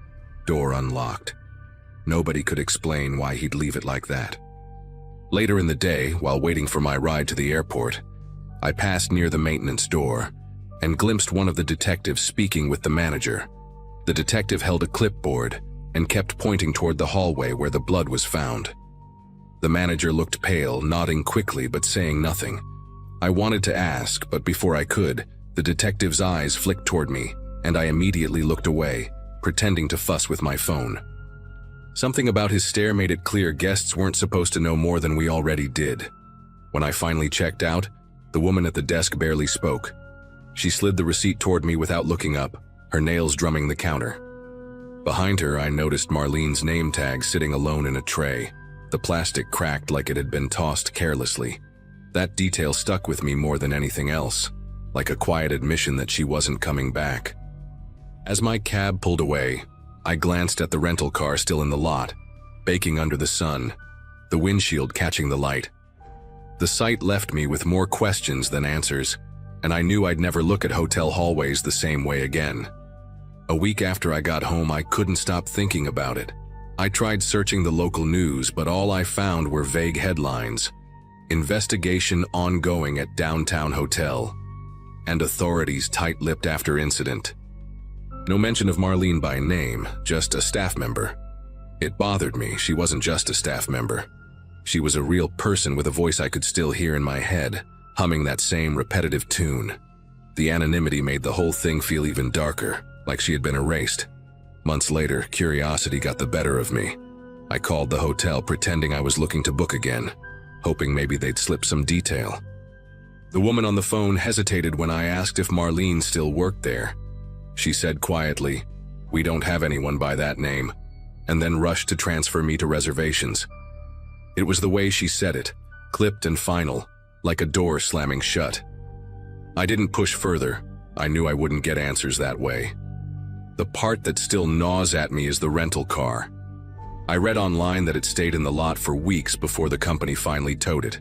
door unlocked. Nobody could explain why he'd leave it like that. Later in the day, while waiting for my ride to the airport, I passed near the maintenance door and glimpsed one of the detectives speaking with the manager. The detective held a clipboard and kept pointing toward the hallway where the blood was found. The manager looked pale, nodding quickly but saying nothing. I wanted to ask, but before I could, the detective's eyes flicked toward me, and I immediately looked away, pretending to fuss with my phone. Something about his stare made it clear guests weren't supposed to know more than we already did. When I finally checked out, the woman at the desk barely spoke. She slid the receipt toward me without looking up, her nails drumming the counter. Behind her, I noticed Marlene's name tag sitting alone in a tray, the plastic cracked like it had been tossed carelessly. That detail stuck with me more than anything else, like a quiet admission that she wasn't coming back. As my cab pulled away, I glanced at the rental car still in the lot, baking under the sun, the windshield catching the light. The sight left me with more questions than answers, and I knew I'd never look at hotel hallways the same way again. A week after I got home, I couldn't stop thinking about it. I tried searching the local news, but all I found were vague headlines. Investigation ongoing at downtown hotel, and authorities tight-lipped after incident. No mention of Marlene by name, just a staff member. It bothered me. She wasn't just a staff member. She was a real person with a voice I could still hear in my head, humming that same repetitive tune. The anonymity made the whole thing feel even darker, like she had been erased. Months later, curiosity got the better of me. I called the hotel pretending I was looking to book again, hoping maybe they'd slip some detail. The woman on the phone hesitated when I asked if Marlene still worked there. She said quietly, "We don't have anyone by that name," and then rushed to transfer me to reservations. It was the way she said it, clipped and final, like a door slamming shut. I didn't push further. I knew I wouldn't get answers that way. The part that still gnaws at me is the rental car. I read online that it stayed in the lot for weeks before the company finally towed it.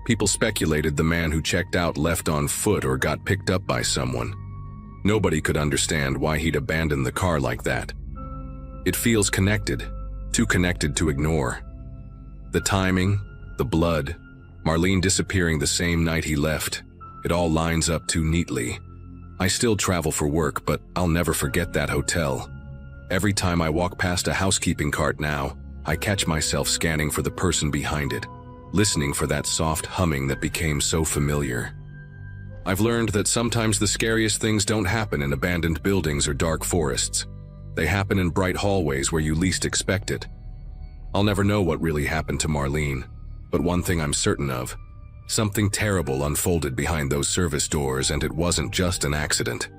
People speculated the man who checked out left on foot or got picked up by someone. Nobody could understand why he'd abandoned the car like that. It feels connected, too connected to ignore. The timing, the blood, Marlene disappearing the same night he left, it all lines up too neatly. I still travel for work, but I'll never forget that hotel. Every time I walk past a housekeeping cart now, I catch myself scanning for the person behind it, listening for that soft humming that became so familiar. I've learned that sometimes the scariest things don't happen in abandoned buildings or dark forests. They happen in bright hallways where you least expect it. I'll never know what really happened to Marlene, but one thing I'm certain of: something terrible unfolded behind those service doors, and it wasn't just an accident.